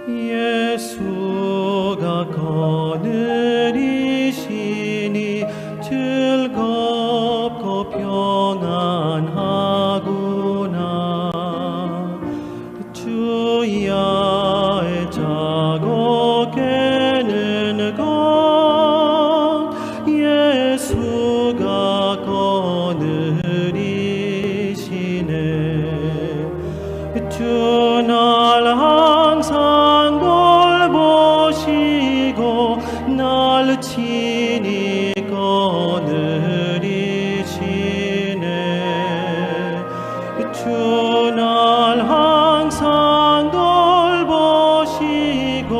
예수가 거느리시니 즐겁고 평안하구나. 주야의 자고 깨는 것 예수가 거느리시네. 주 날 항상 돌보시고 날 친히 거느리시네. 주 날 항상 돌보시고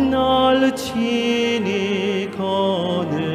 날 친히 거느리시네.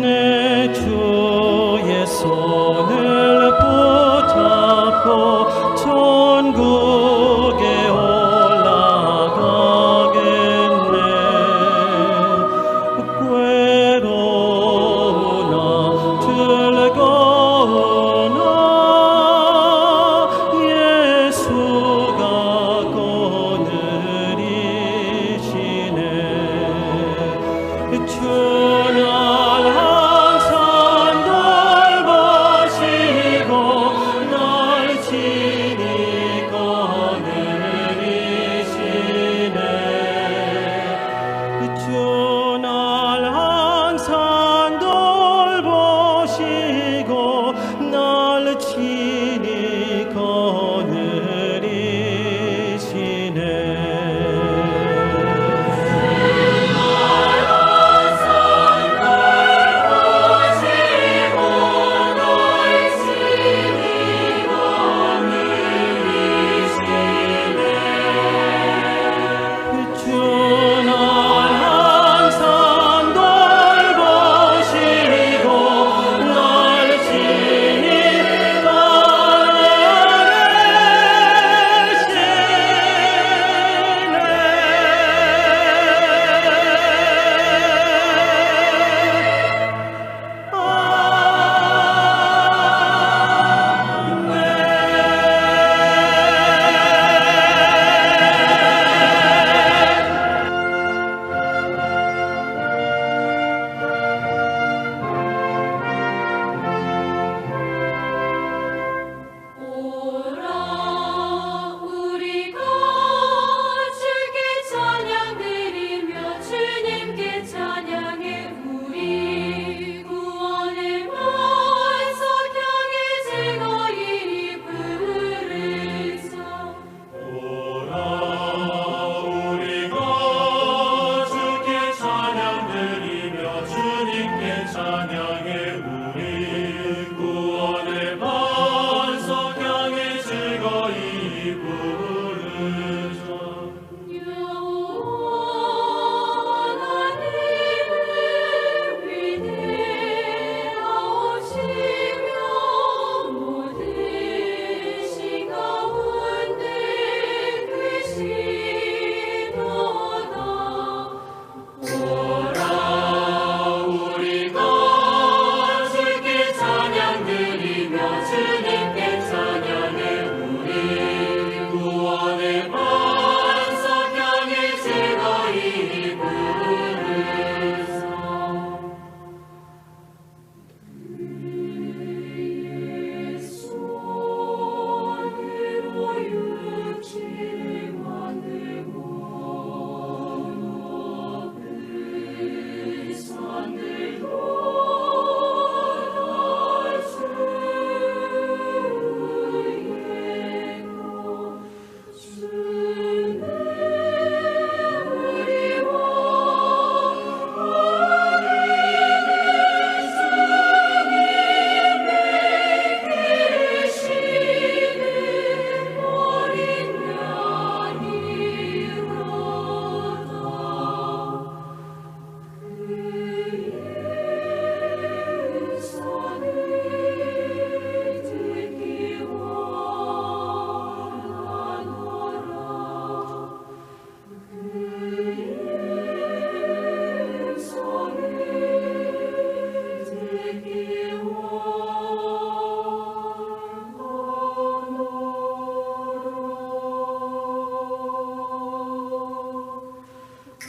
내 주의 손을 붙잡고 천국에 올라가겠네. 괴로우나 즐거우나 예수가 거느리시네. 주 날 항상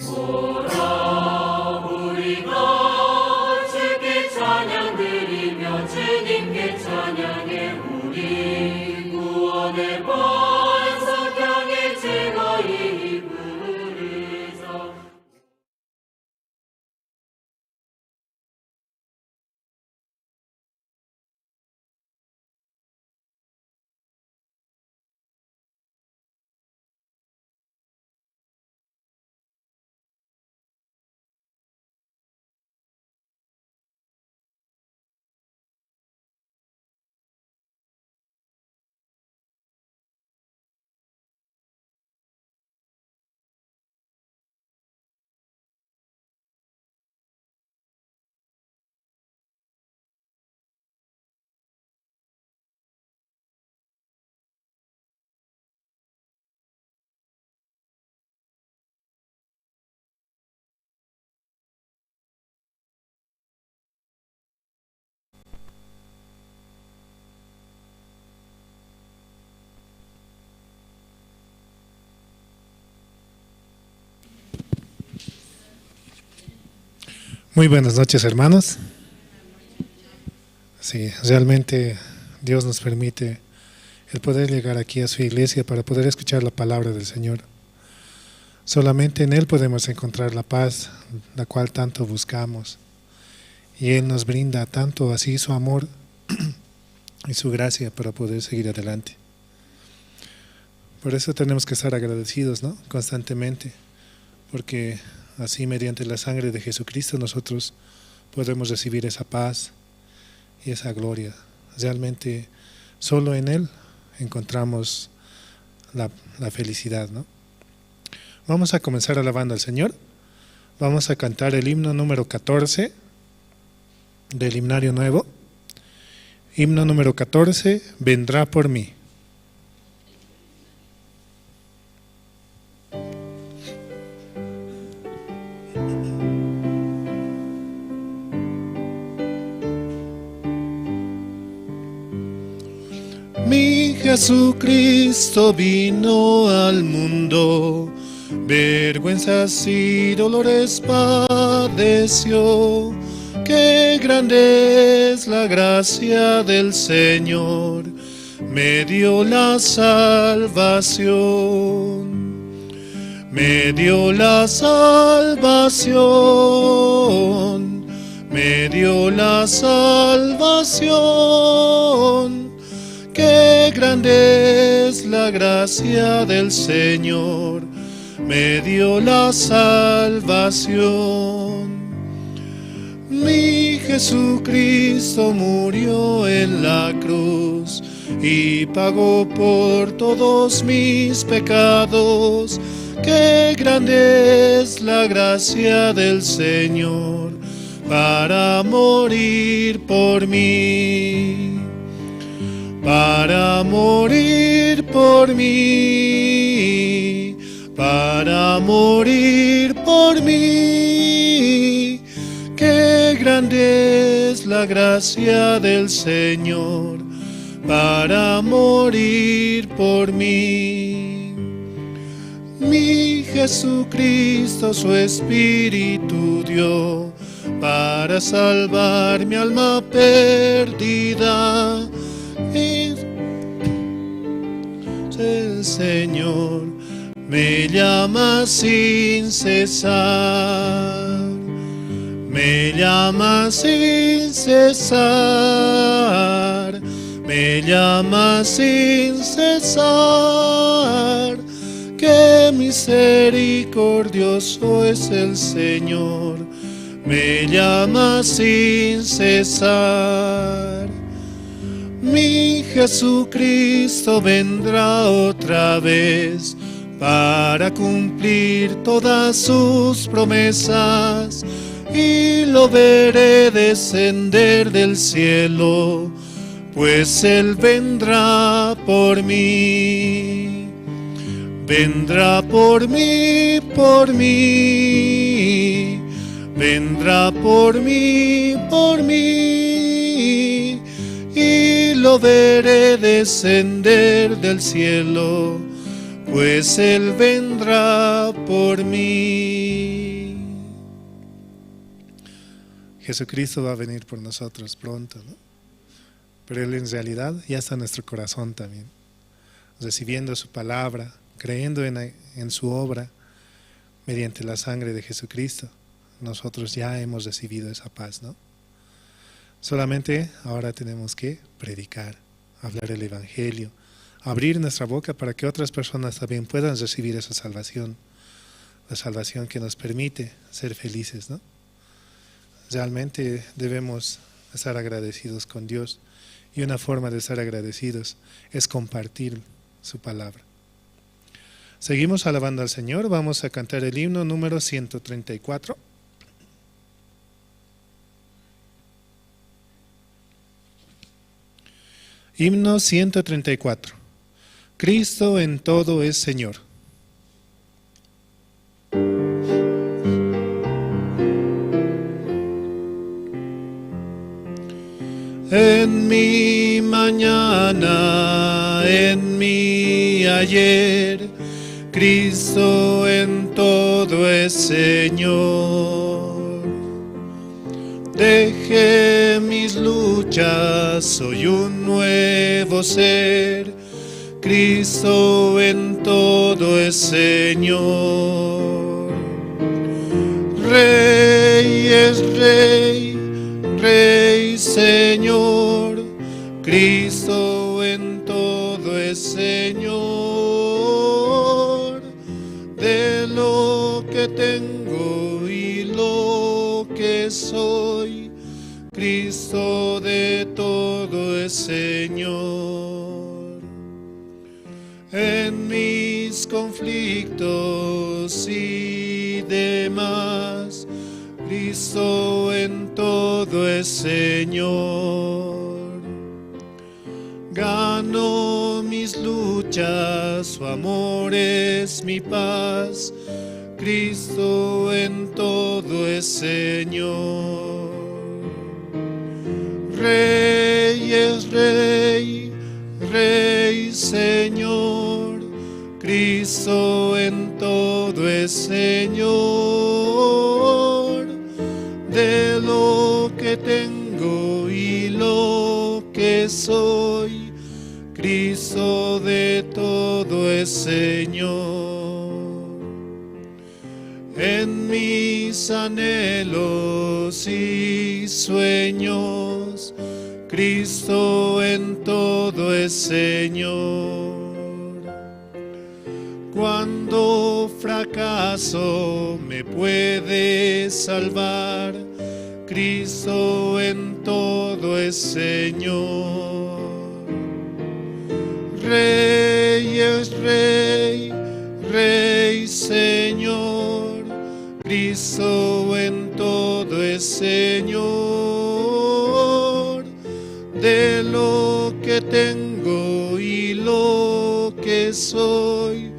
오라 우리가 주께 찬양 드리며 주님께 찬양해 우리 구원의 반석 향해 즐거이 부르자. Muy buenas noches, hermanos. Sí, realmente Dios nos permite el poder llegar aquí a su iglesia para poder escuchar la palabra del Señor. Solamente en Él podemos encontrar la paz, la cual tanto buscamos. Y Él nos brinda tanto así su amor y su gracia para poder seguir adelante. Por eso tenemos que estar agradecidos, ¿no? Constantemente, porque así mediante la sangre de Jesucristo nosotros podemos recibir esa paz y esa gloria. Realmente solo en Él encontramos la felicidad, ¿no? Vamos a comenzar alabando al Señor. Vamos a cantar el himno número 14 del himnario nuevo. Himno número 14, vendrá por mí. Mi Jesucristo vino al mundo, vergüenzas y dolores padeció. Qué grande es la gracia del Señor, me dio la salvación, me dio la salvación, me dio la salvación. Qué grande es la gracia del Señor, me dio la salvación. Mi Jesucristo murió en la cruz y pagó por todos mis pecados. Qué grande es la gracia del Señor para morir por mí. Para morir por mí, para morir por mí. Qué grande es la gracia del Señor para morir por mí. Mi Jesucristo su espíritu dio para salvar mi alma perdida. El Señor me llama sin cesar, me llama sin cesar, me llama sin cesar. Qué misericordioso es el Señor, me llama sin cesar. Mi Jesucristo vendrá otra vez para cumplir todas sus promesas y lo veré descender del cielo, pues Él vendrá por mí. Vendrá por mí, por mí, vendrá por mí, por mí. Y lo veré descender del cielo, pues Él vendrá por mí. Jesucristo va a venir por nosotros pronto, ¿no? Pero Él en realidad ya está en nuestro corazón también, recibiendo su palabra, creyendo en su obra, mediante la sangre de Jesucristo. Nosotros ya hemos recibido esa paz, ¿no? Solamente ahora tenemos que predicar, hablar el Evangelio, abrir nuestra boca para que otras personas también puedan recibir esa salvación, la salvación que nos permite ser felices, ¿no? Realmente debemos estar agradecidos con Dios, y una forma de estar agradecidos es compartir su palabra. Seguimos alabando al Señor. Vamos a cantar el himno número 134. Himno 134. Cristo en todo es Señor. En mi mañana, en mi ayer, Cristo en todo es Señor. Dejé mis luchas, soy un nuevo ser, Cristo en todo es Señor. Rey es Rey, Rey Señor, Cristo en todo es Señor. De lo que tengo y lo que soy, Cristo de todo es Señor. En mis conflictos y demás, Cristo en todo es Señor. Gano mis luchas, su amor es mi paz, Cristo en todo es Señor. Rey es Rey, Rey Señor, Cristo en todo es Señor. De lo que tengo y lo que soy, Cristo de todo es Señor. En mis anhelos y sueños, Cristo en todo es Señor. Cuando fracaso me puede salvar, Cristo en todo es Señor. Rey es Rey, Rey Señor, Cristo en todo es Señor. De lo que tengo y lo que soy,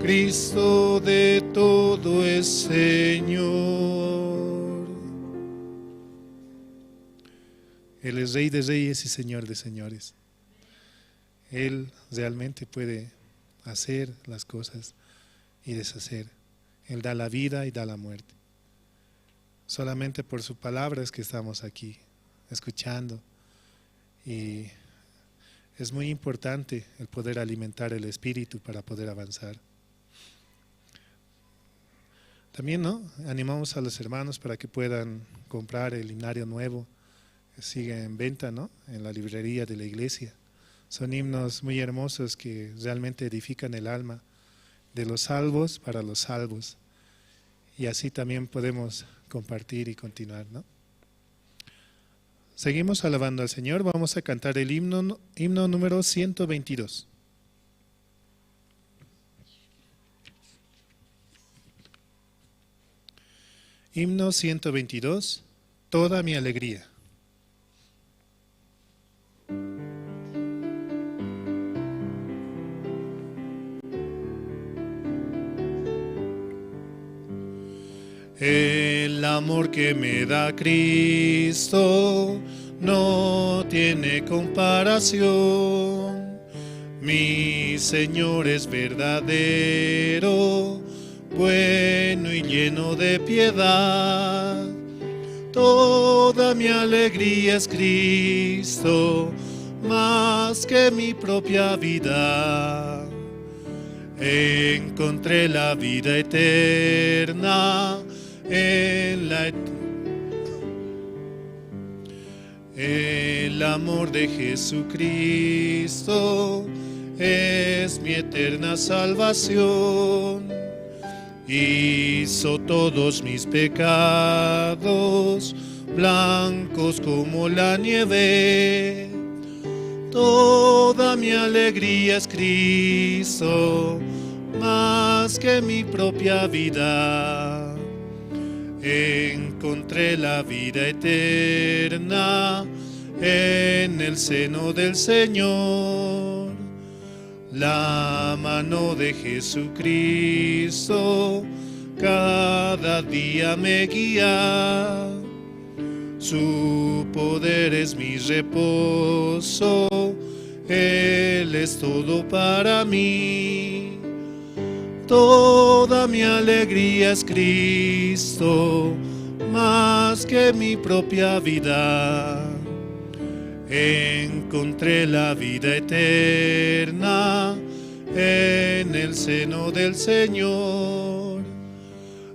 Cristo de todo es Señor. Él es Rey de Reyes y Señor de Señores. Él realmente puede hacer las cosas y deshacer. Él da la vida y da la muerte. Solamente por su palabra es que estamos aquí, escuchando. Y es muy importante el poder alimentar el espíritu para poder avanzar. También, ¿no?, animamos a los hermanos para que puedan comprar el himnario nuevo, que sigue en venta, ¿no?, en la librería de la iglesia. Son himnos muy hermosos que realmente edifican el alma de los salvos para los salvos. Y así también podemos compartir y continuar, ¿no? Seguimos alabando al Señor. Vamos a cantar el himno número 122. Himno 122, toda mi alegría. El amor que me da Cristo no tiene comparación. Mi Señor es verdadero, bueno y lleno de piedad. Toda mi alegría es Cristo, más que mi propia vida. Encontré la vida eterna en el amor de Jesucristo es mi eterna salvación. Hizo todos mis pecados blancos como la nieve. Toda mi alegría es Cristo, más que mi propia vida. Encontré la vida eterna en el seno del Señor. La mano de Jesucristo cada día me guía. Su poder es mi reposo, Él es todo para mí. Toda mi alegría es Cristo, más que mi propia vida. Encontré la vida eterna en el seno del Señor.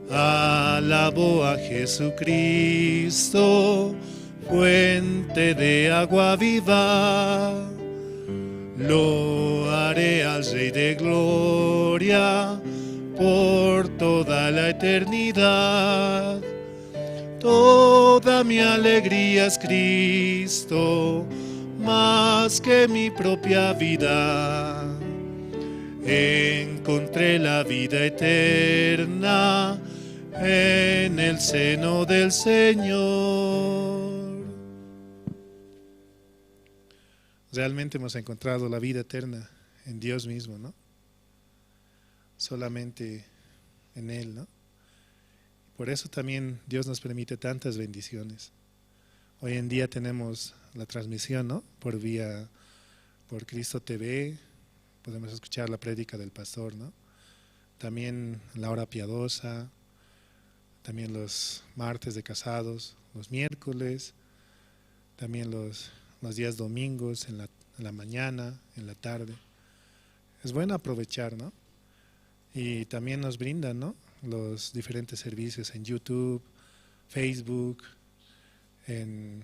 Alabo a Jesucristo, fuente de agua viva. Lo haré al Rey de gloria por toda la eternidad. Toda mi alegría es Cristo, más que mi propia vida. Encontré la vida eterna en el seno del Señor. Realmente hemos encontrado la vida eterna en Dios mismo, ¿no? Solamente en Él, ¿no? Por eso también Dios nos permite tantas bendiciones. Hoy en día tenemos la transmisión, ¿no? Por Cristo TV, podemos escuchar la prédica del pastor, ¿no? También la hora piadosa, también los martes de casados, los miércoles, también los días domingos en la mañana, en la tarde. Es bueno aprovechar, ¿no? Y también nos brindan, ¿no?, los diferentes servicios en YouTube, Facebook, en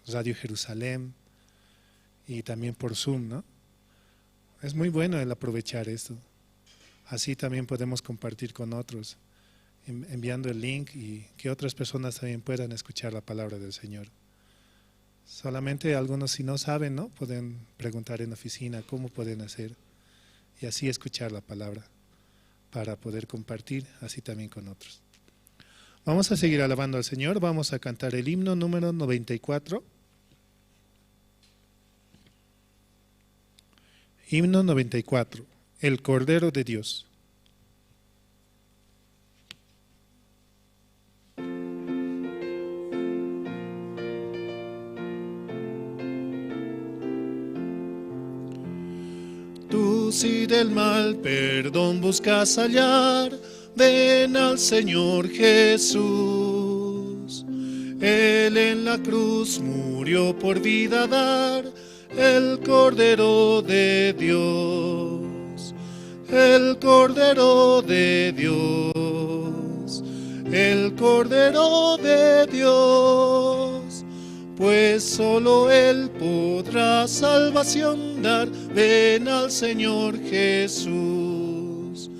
Radio Jerusalén y también por Zoom, ¿no? Es muy bueno el aprovechar esto. Así también podemos compartir con otros, enviando el link y que otras personas también puedan escuchar la palabra del Señor. Solamente algunos, si no saben, ¿no?, pueden preguntar en la oficina cómo pueden hacer y así escuchar la palabra para poder compartir así también con otros. Vamos a seguir alabando al Señor. Vamos a cantar el himno número 94. Himno 94, el Cordero de Dios. Tú si del mal perdón buscas hallar, ven al Señor Jesús. Él en la cruz murió por vida dar, el Cordero de Dios, el Cordero de Dios, el Cordero de Dios. Pues solo Él podrá salvación dar, ven al Señor Jesús.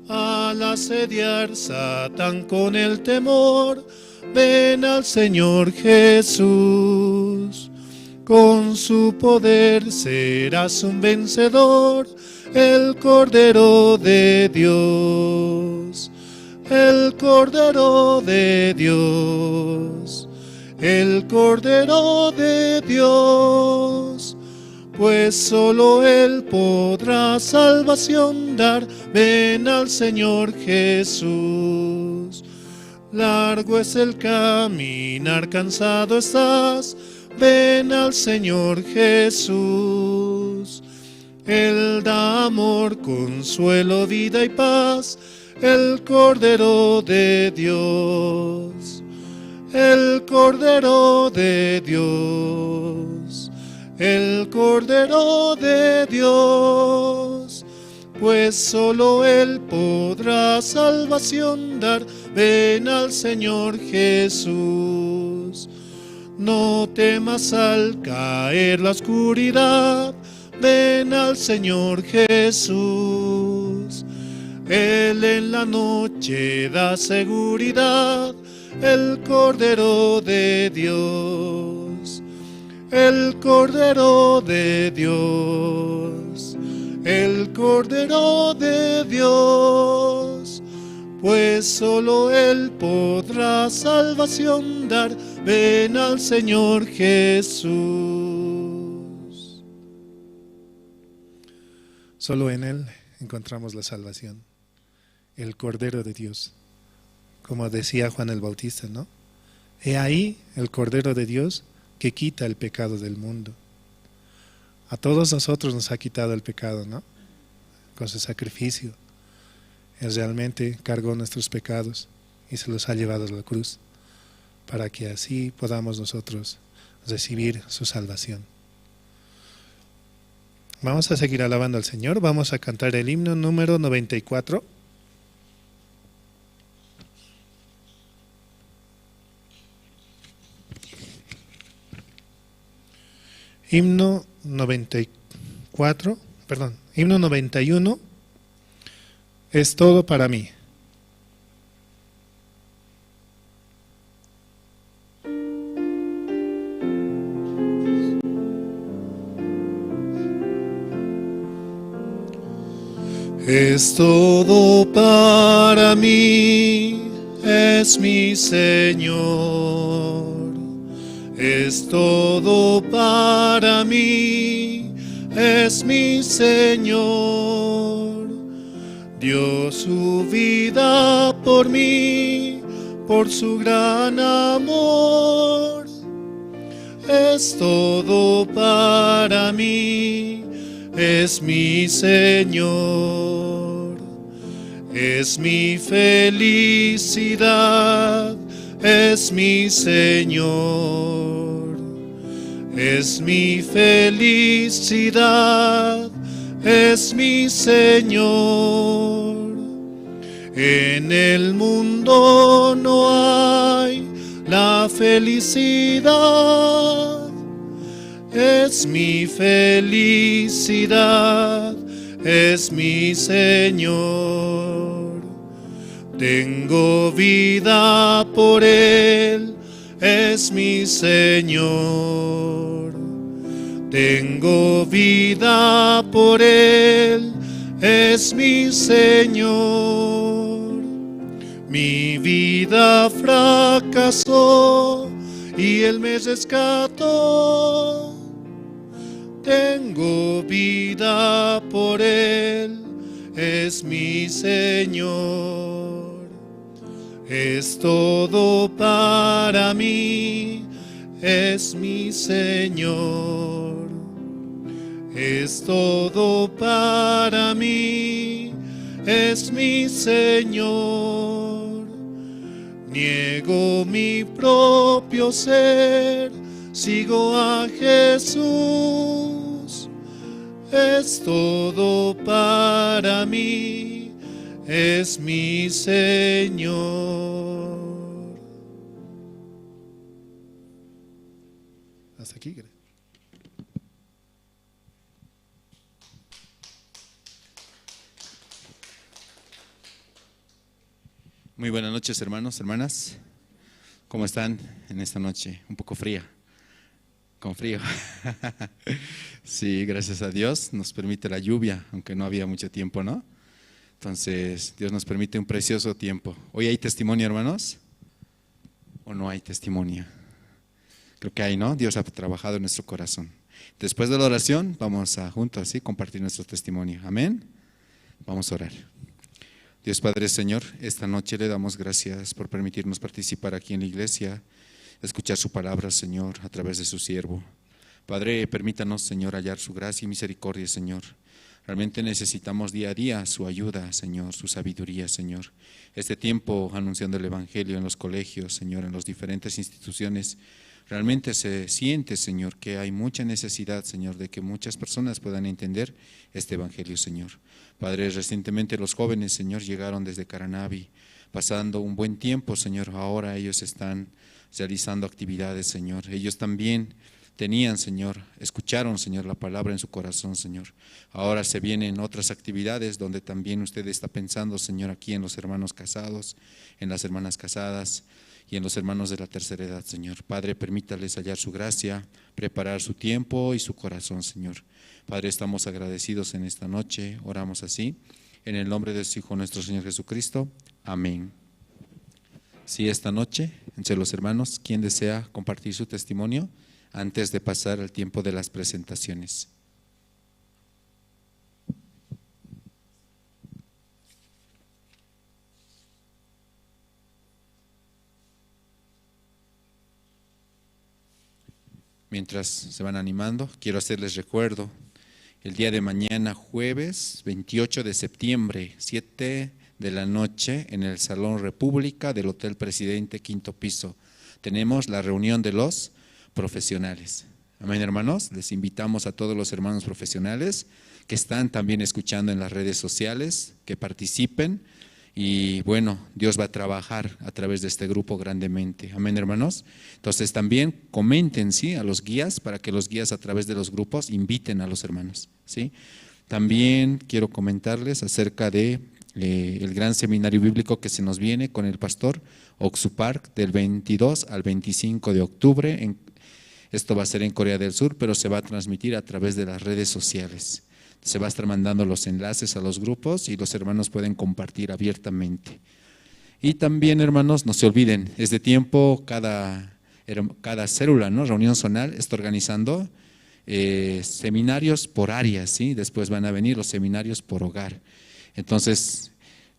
Al asediar Satán con el temor, ven al Señor Jesús. Con su poder serás un vencedor, el Cordero de Dios, el Cordero de Dios, el Cordero de Dios. Pues solo Él podrá salvación dar, ven al Señor Jesús. Largo es el caminar, cansado estás, ven al Señor Jesús. Él da amor, consuelo, vida y paz, el Cordero de Dios, el Cordero de Dios, el Cordero de Dios, pues solo Él podrá salvación dar. Ven al Señor Jesús. No temas al caer la oscuridad, ven al Señor Jesús. Él en la noche da seguridad, el Cordero de Dios, el Cordero de Dios, el Cordero de Dios, pues solo Él podrá salvación dar. Ven al Señor Jesús. Solo en Él encontramos la salvación, el Cordero de Dios. Como decía Juan el Bautista, ¿no? He ahí el Cordero de Dios que quita el pecado del mundo. A todos nosotros nos ha quitado el pecado, ¿no? Con su sacrificio. Él realmente cargó nuestros pecados y se los ha llevado a la cruz, para que así podamos nosotros recibir su salvación. Vamos a seguir alabando al Señor. Vamos a cantar el himno número 94. Himno 94, perdón, himno 91, es todo para mí. Es todo para mí, es mi Señor. Es todo para mí, es mi Señor. Dio su vida por mí, por su gran amor. Es todo para mí, es mi Señor. Es mi felicidad, es mi Señor. Es mi felicidad, es mi Señor. En el mundo no hay la felicidad. Es mi felicidad, es mi Señor. Tengo vida por Él, es mi Señor. Tengo vida por Él, es mi Señor. Mi vida fracasó y Él me rescató. Tengo vida por Él, es mi Señor. Es todo para mí, es mi Señor. Es todo para mí, es mi Señor. Niego mi propio ser, sigo a Jesús. Es todo para mí, es mi Señor. Hasta aquí. Muy buenas noches, hermanos, hermanas. ¿Cómo están en esta noche? Un poco fría. Con frío. Sí, gracias a Dios nos permite la lluvia, aunque no había mucho tiempo, ¿no? Entonces, Dios nos permite un precioso tiempo. ¿Hoy hay testimonio, hermanos? ¿O no hay testimonio? Creo que hay, ¿no? Dios ha trabajado en nuestro corazón. Después de la oración, vamos a juntos, ¿sí? Compartir nuestro testimonio. Amén. Vamos a orar. Dios Padre, Señor, esta noche le damos gracias por permitirnos participar aquí en la iglesia, escuchar su palabra, Señor, a través de su siervo. Padre, permítanos, Señor, hallar su gracia y misericordia, Señor. Realmente necesitamos día a día su ayuda, Señor, su sabiduría, Señor. Este tiempo anunciando el Evangelio en los colegios, Señor, en las diferentes instituciones, realmente se siente, Señor, que hay mucha necesidad, Señor, de que muchas personas puedan entender este Evangelio, Señor. Padre, recientemente los jóvenes, Señor, llegaron desde Caranavi, pasando un buen tiempo, Señor. Ahora ellos están realizando actividades, Señor. Ellos también tenían, Señor, escucharon, Señor, la palabra en su corazón, Señor. Ahora se vienen otras actividades donde también usted está pensando, Señor, aquí en los hermanos casados, en las hermanas casadas y en los hermanos de la tercera edad, Señor. Padre, permítales hallar su gracia, preparar su tiempo y su corazón, Señor. Padre, estamos agradecidos en esta noche, oramos así, en el nombre de su Hijo nuestro Señor Jesucristo. Amén. Sí, esta noche, entre los hermanos, ¿quién desea compartir su testimonio antes de pasar al tiempo de las presentaciones? Mientras se van animando, quiero hacerles recuerdo, el día de mañana, jueves 28 de septiembre, 7 de la noche, en el Salón República del Hotel Presidente, quinto piso, tenemos la reunión de los profesionales. Amén, hermanos. Les invitamos a todos los hermanos profesionales que están también escuchando en las redes sociales, que participen y bueno, Dios va a trabajar a través de este grupo grandemente. Amén, hermanos. Entonces también comenten, ¿sí?, a los guías, para que los guías a través de los grupos inviten a los hermanos, ¿sí? También quiero comentarles acerca de el gran seminario bíblico que se nos viene con el pastor Oxupark del 22 al 25 de octubre. Esto va a ser en Corea del Sur, pero se va a transmitir a través de las redes sociales. Se va a estar mandando los enlaces a los grupos y los hermanos pueden compartir abiertamente. Y también, hermanos, no se olviden, es de tiempo cada célula, ¿no?, reunión zonal, está organizando seminarios por áreas, ¿sí? Después van a venir los seminarios por hogar. Entonces,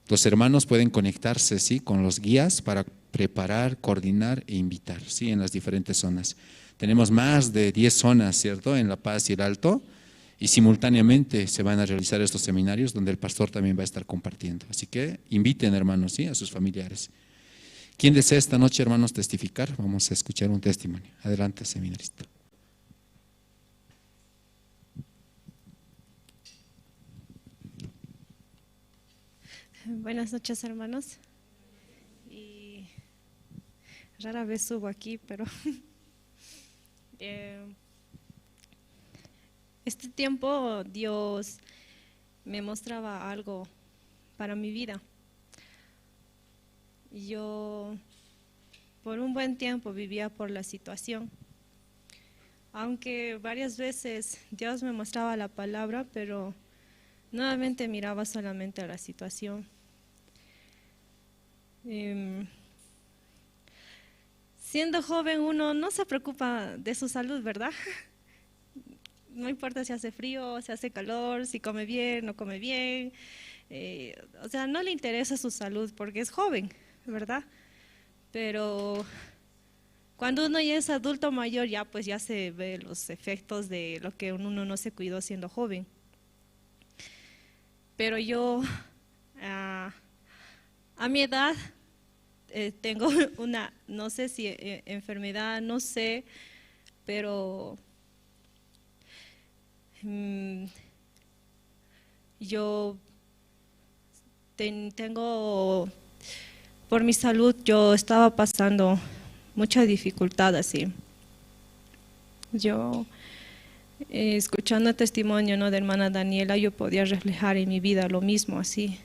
los hermanos pueden conectarse, ¿sí?, con los guías para preparar, coordinar e invitar, ¿sí?, en las diferentes zonas. Tenemos más de 10 zonas, ¿cierto?, en La Paz y el Alto, y simultáneamente se van a realizar estos seminarios donde el pastor también va a estar compartiendo. Así que inviten, hermanos, ¿sí?, a sus familiares. ¿Quién desea esta noche, hermanos, testificar? Vamos a escuchar un testimonio. Adelante, seminarista. Buenas noches, hermanos. Y rara vez subo aquí, pero este tiempo Dios me mostraba algo para mi vida. Yo por un buen tiempo vivía por la situación, aunque varias veces Dios me mostraba la palabra, pero nuevamente miraba solamente a la situación. Siendo joven uno no se preocupa de su salud, ¿verdad? No importa si hace frío, si hace calor, si come bien, no come bien. O sea, no le interesa su salud porque es joven, ¿verdad? Pero cuando uno ya es adulto mayor, ya pues ya se ve los efectos de lo que uno no se cuidó siendo joven. Pero yo, a mi edad, tengo una, no sé si enfermedad, no sé, pero yo tengo, por mi salud, yo estaba pasando mucha dificultad así. Yo, escuchando el testimonio, ¿no?, de hermana Daniela, yo podía reflejar en mi vida lo mismo así.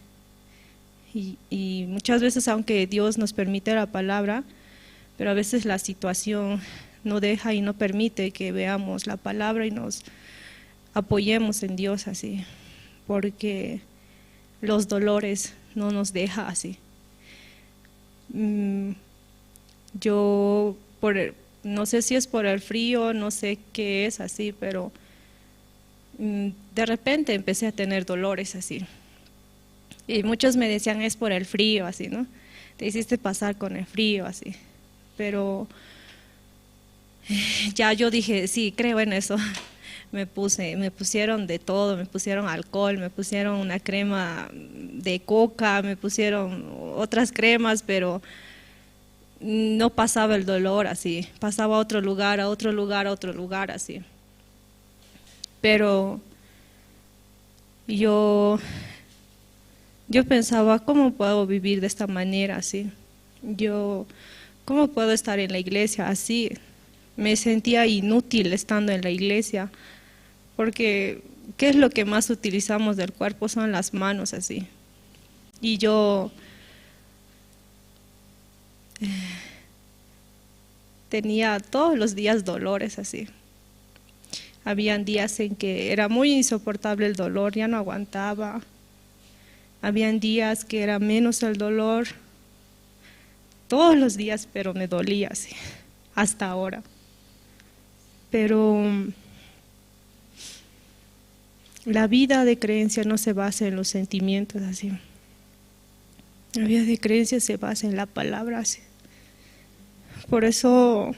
Y muchas veces, aunque Dios nos permite la palabra, pero a veces la situación no deja y no permite que veamos la palabra y nos apoyemos en Dios así, porque los dolores no nos deja así. Yo, no sé si es por el frío, no sé qué es así, pero de repente empecé a tener dolores así. Y muchos me decían, es por el frío, así, ¿no? te hiciste pasar con el frío, así. Pero ya yo dije, sí, creo en eso. Me pusieron de todo, me pusieron alcohol, me pusieron una crema de coca, me pusieron otras cremas, pero no pasaba el dolor así, pasaba a otro lugar, a otro lugar, a otro lugar así. Pero yo pensaba, ¿cómo puedo vivir de esta manera así? ¿Cómo puedo estar en la iglesia así? Me sentía inútil estando en la iglesia, porque ¿qué es lo que más utilizamos del cuerpo? Son las manos así. Y yo tenía todos los días dolores así. Habían días en que era muy insoportable el dolor, ya no aguantaba. Habían días que era menos el dolor. Todos los días, pero me dolía así, hasta ahora. Pero la vida de creencia no se basa en los sentimientos así. La vida de creencia se basa en la palabra así. Por eso,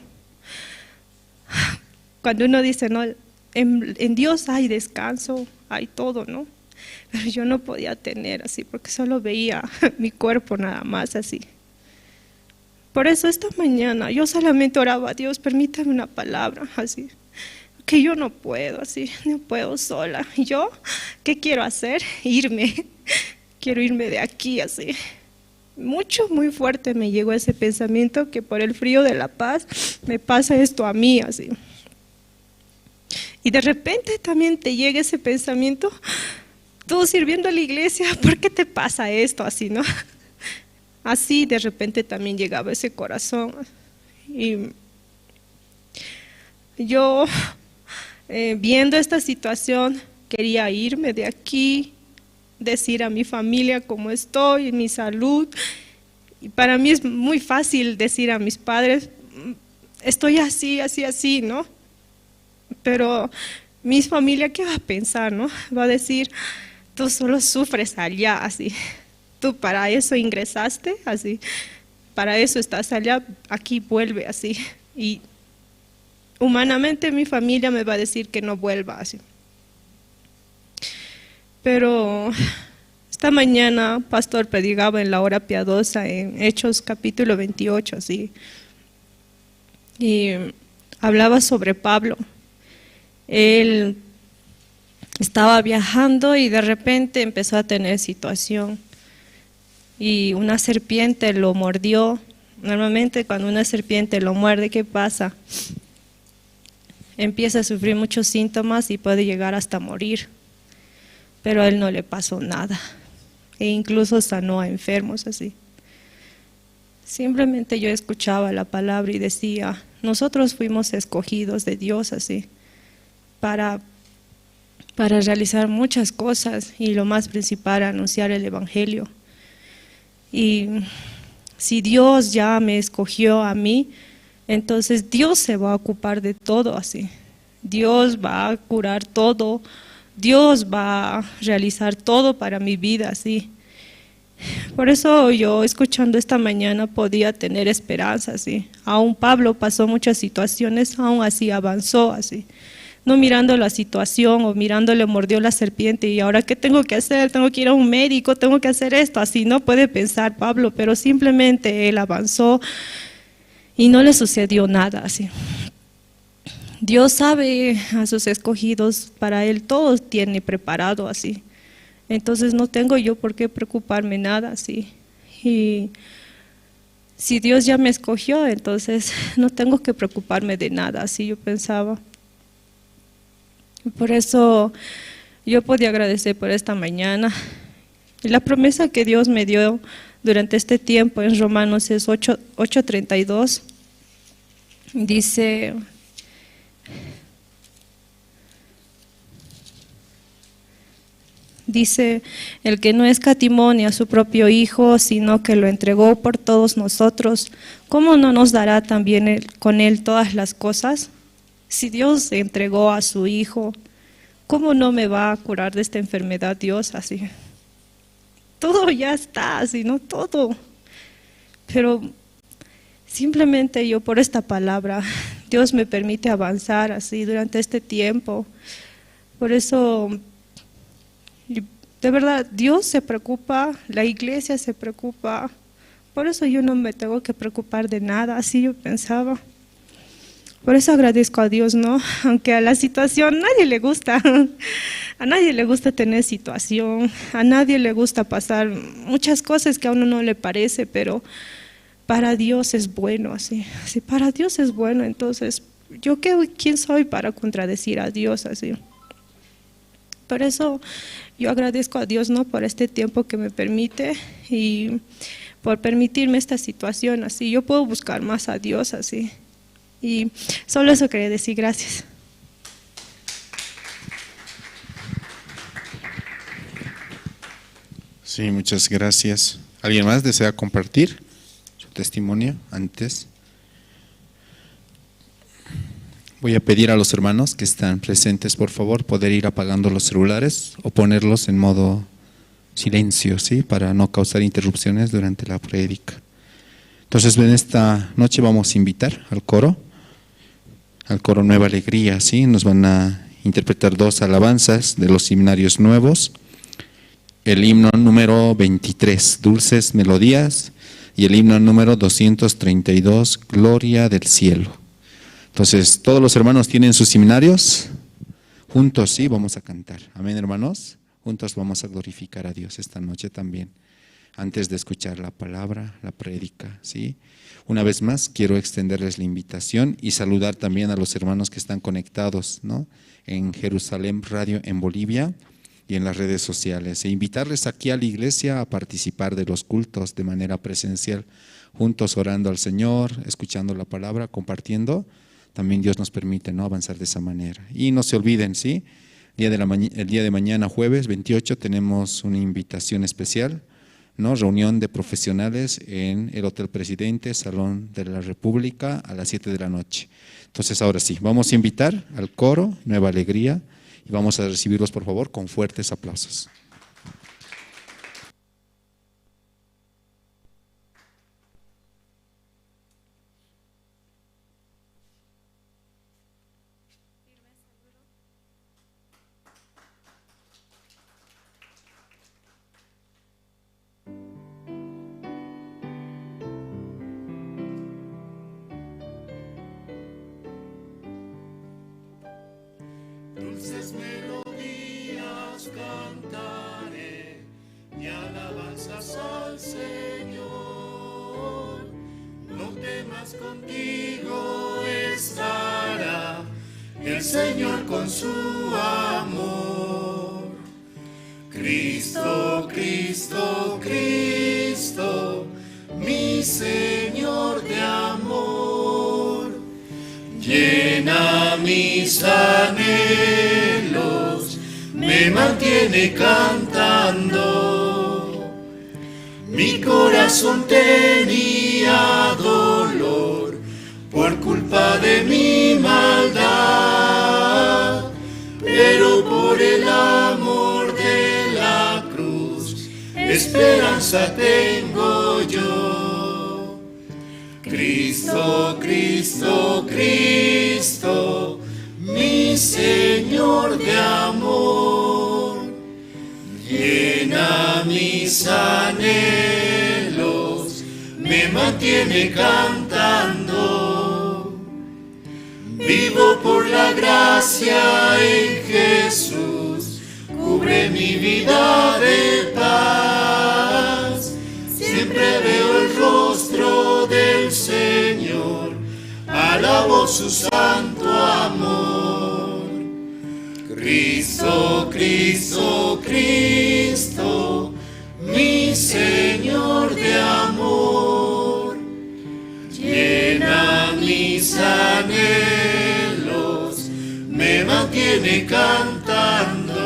cuando uno dice, no, en Dios hay descanso, hay todo, ¿no? Pero yo no podía tener así, porque solo veía mi cuerpo nada más así. Por eso esta mañana yo solamente oraba a Dios, permítame una palabra así, que yo no puedo así, no puedo sola. Yo, ¿qué quiero hacer? Irme, quiero irme de aquí así. Muy fuerte me llegó ese pensamiento que por el frío de La Paz me pasa esto a mí así. Y de repente también te llega ese pensamiento, tú sirviendo a la iglesia, ¿por qué te pasa esto así, no? Así de repente también llegaba ese corazón. Y yo, viendo esta situación, quería irme de aquí, decir a mi familia cómo estoy, mi salud. Y para mí es muy fácil decir a mis padres, estoy así, así, así, ¿no? Pero mi familia, ¿qué va a pensar, no? Va a decir, tú solo sufres allá, así. Tú para eso ingresaste, así. Para eso estás allá, aquí vuelve, así. Y humanamente mi familia me va a decir que no vuelva, así. Pero esta mañana, pastor predicaba en la hora piadosa en Hechos capítulo 28, así. Y hablaba sobre Pablo. Él estaba viajando y de repente empezó a tener situación. Y una serpiente lo mordió. Normalmente cuando una serpiente lo muerde, ¿qué pasa? Empieza a sufrir muchos síntomas y puede llegar hasta morir. Pero a él no le pasó nada. E incluso sanó a enfermos así. Simplemente yo escuchaba la palabra y decía, nosotros fuimos escogidos de Dios así, para realizar muchas cosas y lo más principal, anunciar el Evangelio. Y si Dios ya me escogió a mí, entonces Dios se va a ocupar de todo así. Dios va a curar todo, Dios va a realizar todo para mi vida así. Por eso yo escuchando esta mañana podía tener esperanza así. Aún Pablo pasó muchas situaciones, aún así avanzó así. No mirando la situación o mirándole mordió la serpiente y ahora ¿qué tengo que hacer? Tengo que ir a un médico, tengo que hacer esto. Así no puede pensar Pablo, pero simplemente él avanzó y no le sucedió nada así. Dios sabe a sus escogidos, para él todo tiene preparado así. Entonces no tengo yo por qué preocuparme nada así. Y si Dios ya me escogió, entonces no tengo que preocuparme de nada, así yo pensaba. Por eso yo podía agradecer por esta mañana. Y la promesa que Dios me dio durante este tiempo en Romanos es 8:32. Dice, el que no escatimó ni a su propio Hijo, sino que lo entregó por todos nosotros, ¿cómo no nos dará también con Él todas las cosas? Si Dios entregó a su Hijo, ¿cómo no me va a curar de esta enfermedad Dios así? Todo ya está así, ¿no? Todo. Pero simplemente yo por esta palabra Dios me permite avanzar así durante este tiempo. Por eso, de verdad, Dios se preocupa, la iglesia se preocupa. Por eso yo no me tengo que preocupar de nada, así yo pensaba. Por eso agradezco a Dios, ¿no? Aunque a la situación nadie le gusta. A nadie le gusta tener situación, a nadie le gusta pasar muchas cosas que a uno no le parece, pero para Dios es bueno, así para Dios es bueno. Entonces, ¿quién soy para contradecir a Dios así? Por eso yo agradezco a Dios, ¿no? Por este tiempo que me permite y por permitirme esta situación así. Yo puedo buscar más a Dios así. Y solo eso quería decir, gracias. Sí, muchas gracias. ¿Alguien más desea compartir su testimonio antes? Voy a pedir a los hermanos que están presentes, por favor, poder ir apagando los celulares o ponerlos en modo silencio, ¿sí? Para no causar interrupciones durante la prédica. Entonces, en esta noche vamos a invitar al coro Nueva Alegría, ¿sí? Nos van a interpretar 2 alabanzas de los himnarios nuevos. El himno número 23, Dulces Melodías, y el himno número 232, Gloria del Cielo. Entonces, ¿todos los hermanos tienen sus himnarios? Juntos, sí, vamos a cantar. Amén, hermanos. Juntos vamos a glorificar a Dios esta noche también, antes de escuchar la palabra, la prédica, ¿sí? Una vez más, quiero extenderles la invitación y saludar también a los hermanos que están conectados, ¿no? En Jerusalén Radio en Bolivia y en las redes sociales, e invitarles aquí a la iglesia a participar de los cultos de manera presencial, juntos orando al Señor, escuchando la palabra, compartiendo. También Dios nos permite, ¿no?, avanzar de esa manera. Y no se olviden, ¿sí? El día de mañana, jueves 28, tenemos una invitación especial, ¿no? Reunión de profesionales en el Hotel Presidente, Salón de la República, a las 7 de la noche. Entonces, ahora sí, vamos a invitar al coro Nueva Alegría y vamos a recibirlos, por favor, con fuertes aplausos. Dulces melodías cantaré y alabanzas al Señor. No temas, contigo estará el Señor con su amor. Cristo, Cristo, Cristo, mi Señor de amor, llena mis anhelos, me mantiene cantando. Mi corazón tenía dolor por culpa de mi maldad, pero por el amor de la cruz, esperanza tengo yo. Cristo, Cristo, Cristo, mi Señor de amor, llena mis anhelos, me mantiene cantando. Vivo por la gracia en Jesús, cubre mi vida de paz. Siempre veo el rostro del Señor, alabo su santo amor. Cristo, Cristo, Cristo, mi Señor de amor, llena mis anhelos, me mantiene cantando.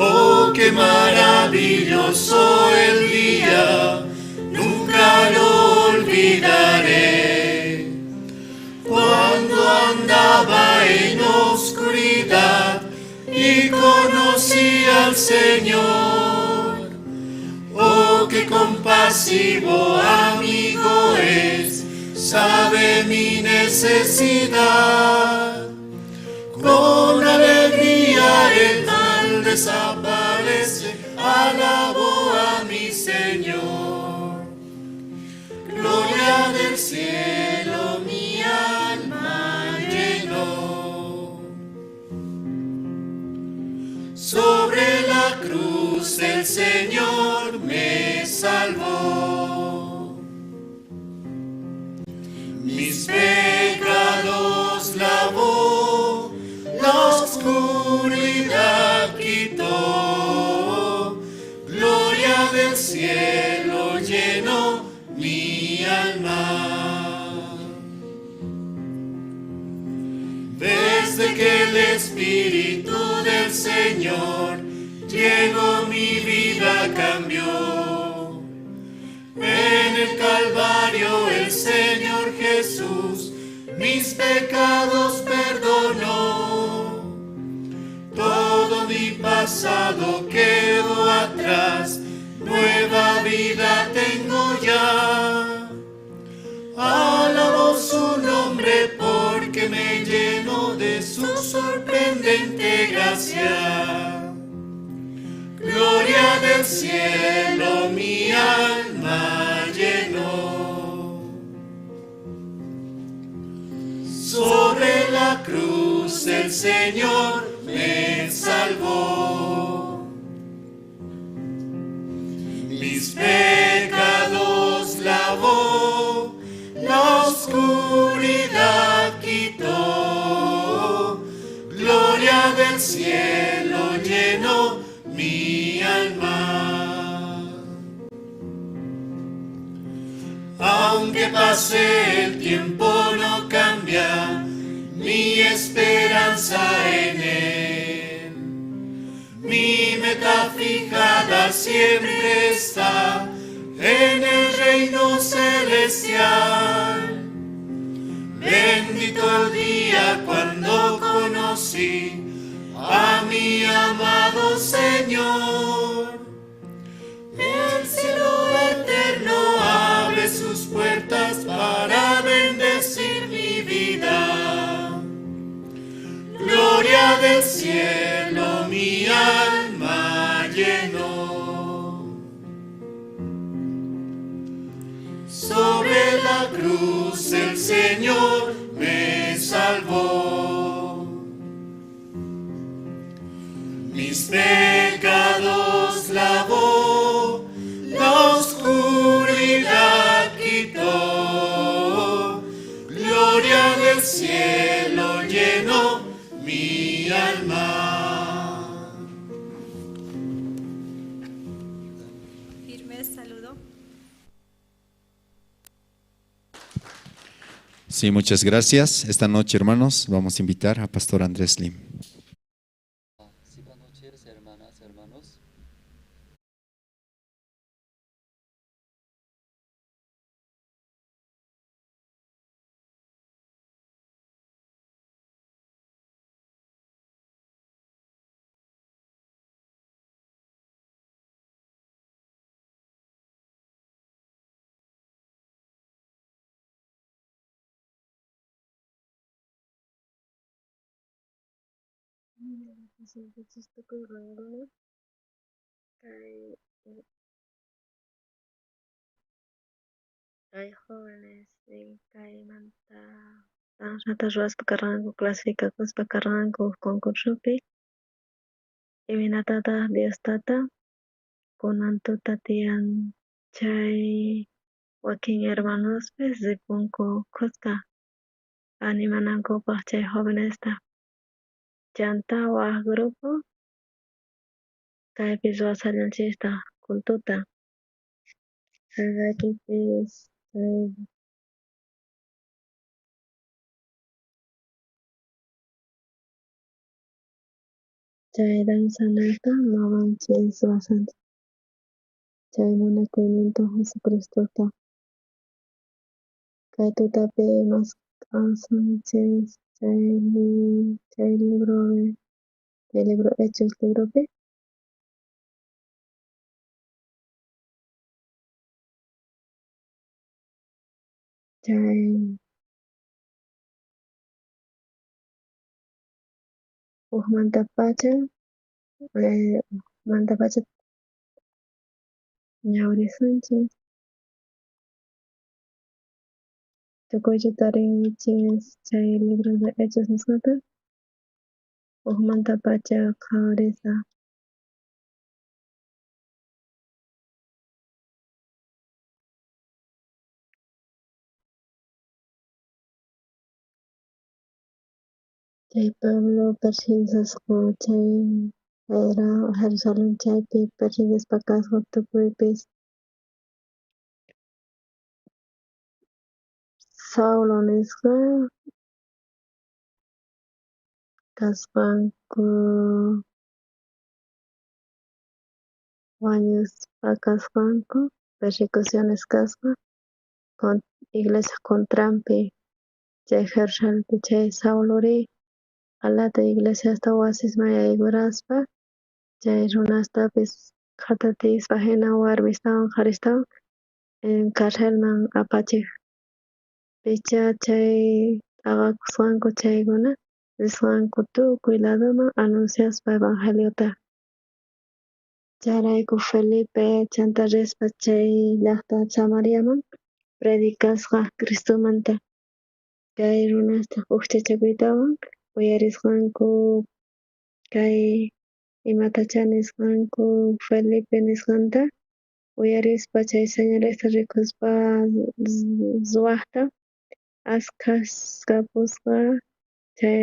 Oh, qué maravilloso el día, nunca lo olvidaré, cuando andaba en oscuridad y conocí al Señor. Oh, qué compasivo amigo es, sabe mi necesidad. Con alegría el mal desaparece, alabo a mi Señor. Gloria del cielo mi alma llenó. Sobre la cruz el Señor me salvó. Mis pecados lavó, la oscuridad quitó. Gloria del cielo llenó mi alma. Desde que el Espíritu del Señor llegó, mi vida cambió. En el Calvario el Señor Jesús mis pecados perdonó. Todo mi pasado quedó atrás, nueva vida tengo ya. Alabo su nombre porque me llenó de su sorprendente gracia. Gloria del cielo mi alma llenó. Sobre la cruz el Señor me salvó. Mis pecados lavó, la oscuridad quitó. Gloria del cielo llenó mi alma. Aunque pase el tiempo no cambia mi esperanza en Él. Mi meta fijada siempre está en el reino celestial. Bendito el día cuando conocí a mi amado Señor. El cielo eterno abre sus puertas para bendecir mi vida. Gloria del cielo mi alma llenó. Sobre la cruz el Señor me salvó. Mis pecados lavó, la oscuridad quitó. Gloria del cielo llenó mi alma. Firme saludo. Sí, muchas gracias. Esta noche, hermanos, vamos a invitar a Pastor Andrés Lim. Sí, buenas noches, hermanas, hermanos. Hay jóvenes en Caimanta, Ratas Pacarrango, clasificados Pacarrango, concursupi, y Vinatata, Diostata, Conanto Tatian, Chay, Joaquín hermanos, pues de Punco, Costa, Animanango, Chay jóvenes, Chanta, Wah, grupo, Kai Piso, Salen Chista, Cultuta, Sagaki, Pis, Chay danzanata, Mavanches, Basant, Chay Monacimiento, Jesucristo, Kay tutapi mas Sánchez, chay libro Hechos libropi chay ukmanta-pacha ukmanta-pacha ñawrisunchis tukuylla tarinchis chay libro de Hechos nisqata ukmanta-pacha qhawarisa chay Pablo persiguisasqa chay era Jerusalén chaypi persiguispa kasqa tukuypis Saulo nisqa kasqanku wañuspa kasqanku persecuciones kasqa iglesia contrampi chay Jerusalenpi chay Saulori alata iglesiasta wasisman yayguraspa chay runastapis khatatiyispa hina warmistawan qaristawan carcelman apachik picha chay t'aqakusqanku chaykuna risqanku tukuy ladoman anunciaspa evangeliota chayrayku Felipe chanta rispa chay llaqta Samariaman predicasqa Cristumanta kay runasta uqchachakuytawan uyarisqanku kay imatacha nisqanku Felipe nisqanta uyarispa chay señalesta rikuspa suwaqta askasqapusqa chay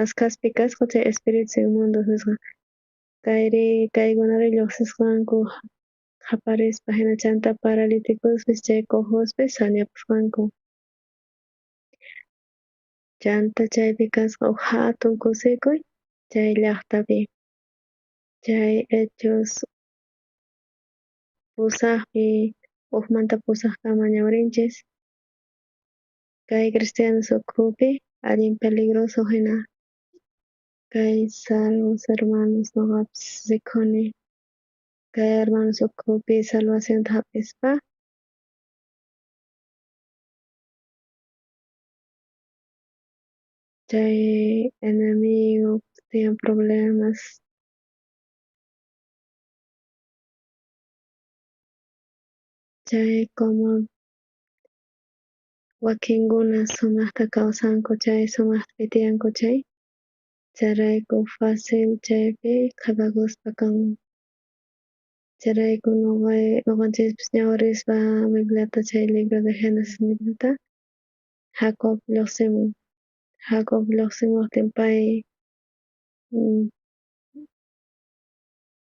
askaspi kasqa chay Espiritu Sigmundo nisqa kaykunari lluqsisqanku qaparispa hina chanta paralitikuspis chay cojuspis saneapusqanku chanta chaypi kasqa huk hatun kusikuy chay llaqtapi chay Hechos pusaqpi hukmanta pusaqkama ñawrinchis kay cristianos ukhupi allin peligroso hina kay salvos hermanos nuqapis rikhuni kay hermanos ukhupi salvacionta hap'ispa chay enemigo tiyan problemas chay como wakinkuna sumaqta kawsanku chay sumaqpi tiyanku chayrayku fácil chaypi qhapakuspa kan chayrayku nuqanchikpis ñawirispa Bibliata chay libro de Génesis librota Jacob lluqsimuptin pay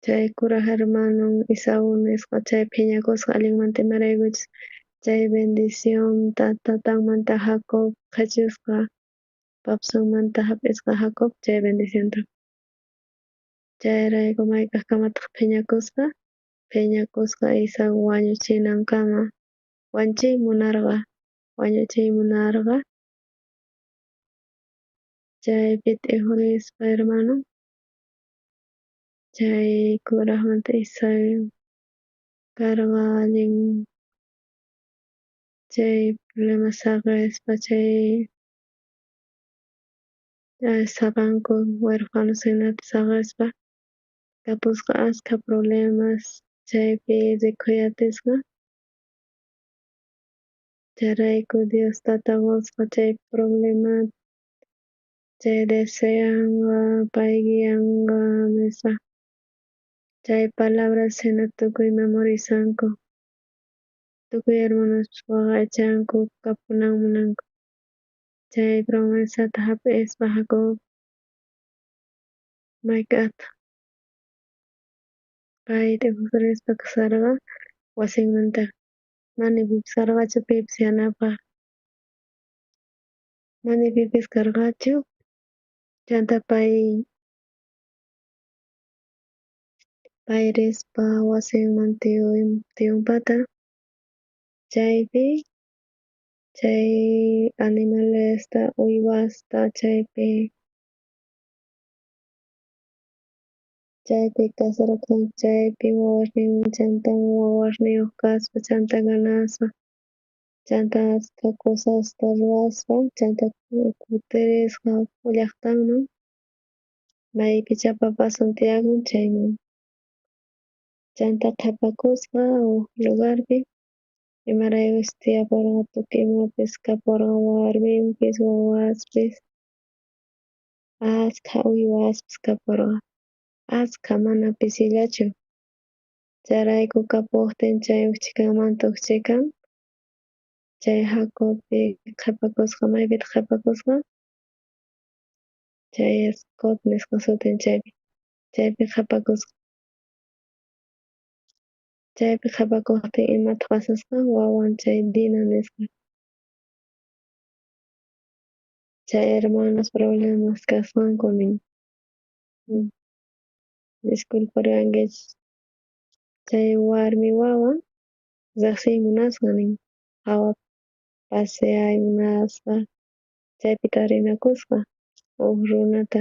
chay kuraq hermanon Esau nisqa chay phiñakusqa allinmanta imaraykuchus chay bendicionta tatanmanta Jacob qhechusqa Papsunmanta hap'isqa Jacob chay bendicionta chayrayku maykaqkamataq phiñakusqa Esau wañuchinankama wañuchiy munarqa chaypi t'ujurispa hermano chay kuraqmanta Esau karqa allin chay problema saqispa chay sapanku huérfanosinata saqispa kapusqa ashka problemas chaypi rikhuyatisqa chayrayku Dios tatagusqa chay problema chay deseanqa pay guianqa nispa chay palabras hina tukuy memorizanku tukuy hermanospis waqaychanku kapunan munanku chay promesata hap'ispa Jacob mayk'ata pay t'ujurispa kasarqa wasinmanta mana pipis karqachu pipis yanapaq mana pipis karqachu chanta pay rispa wasinman tiyunpata chaypi chay animalesta uywasta chaypi kasarakan, chaypi wawashniwan chanta wawarniyuq kaspa chanta ganaspa chanta ashka kusasta ruraspa chanta kutirisqa llaqtanman maypi chapapasun tiyamun chayman chanta qhipakusqa huk lugarpi imaraykuchus tiyapurqa tukuy imapis kapurqa warminpis wawaspis ashka uywaspis kapurqa ashka mana pisillachu chayrayku kapuqtin chay uchkamanta ukchikan chay hakupi qhipakusqa maypitaq qhipakusqa chay Scott nisqa sutin chaypi qhipakusqa chaypi qhipakuqtin imata pasasqa wawan chay Dina nisqa chay hermanos problemas kasqanku nin disculparyankichis chay warmi wawa riqsiyta munasqa nin hawapi paseay munasqa chaypi tarinakusqa huk runata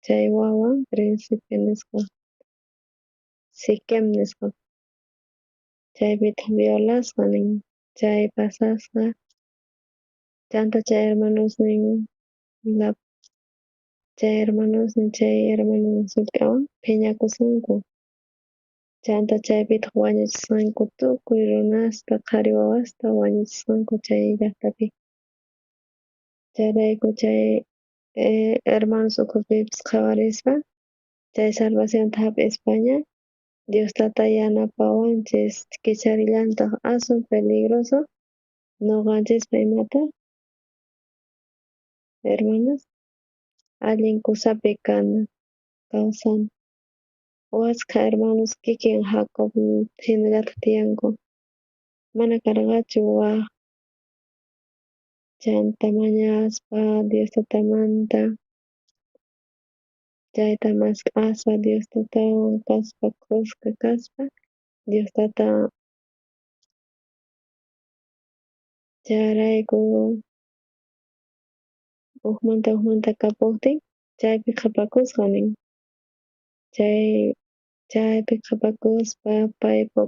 chay wawa Principe nisqa Siquem nisqa chaypitaq violasqa nin chay pasasqa chanta chay hermanosnin chay hermanos sullk'awan phiñakusunku chanta chaypitaq wañuchisqanku tukuy runasta qhari wawasta wañuchisqanku chay llaqtapi chayrayku chay hermanos ukhupipas qhawarispa chay salvacionta hap'ispaña Diostata yanapawanchis kicharillantaq asun peligroso ñuqanchispa imata hermanos allin kusapi kana kawsana wasqa hermanos kikin Jacob hinallatak tiyanku mana karqachu waq chanta mañaspa Diostata manta chayta aspa Diostatawan kaspa kuska kaspa Diostata chayrayku hukmanta kapuqtin chaypi qhipakusqa nin chaypi qhipakuspa paypa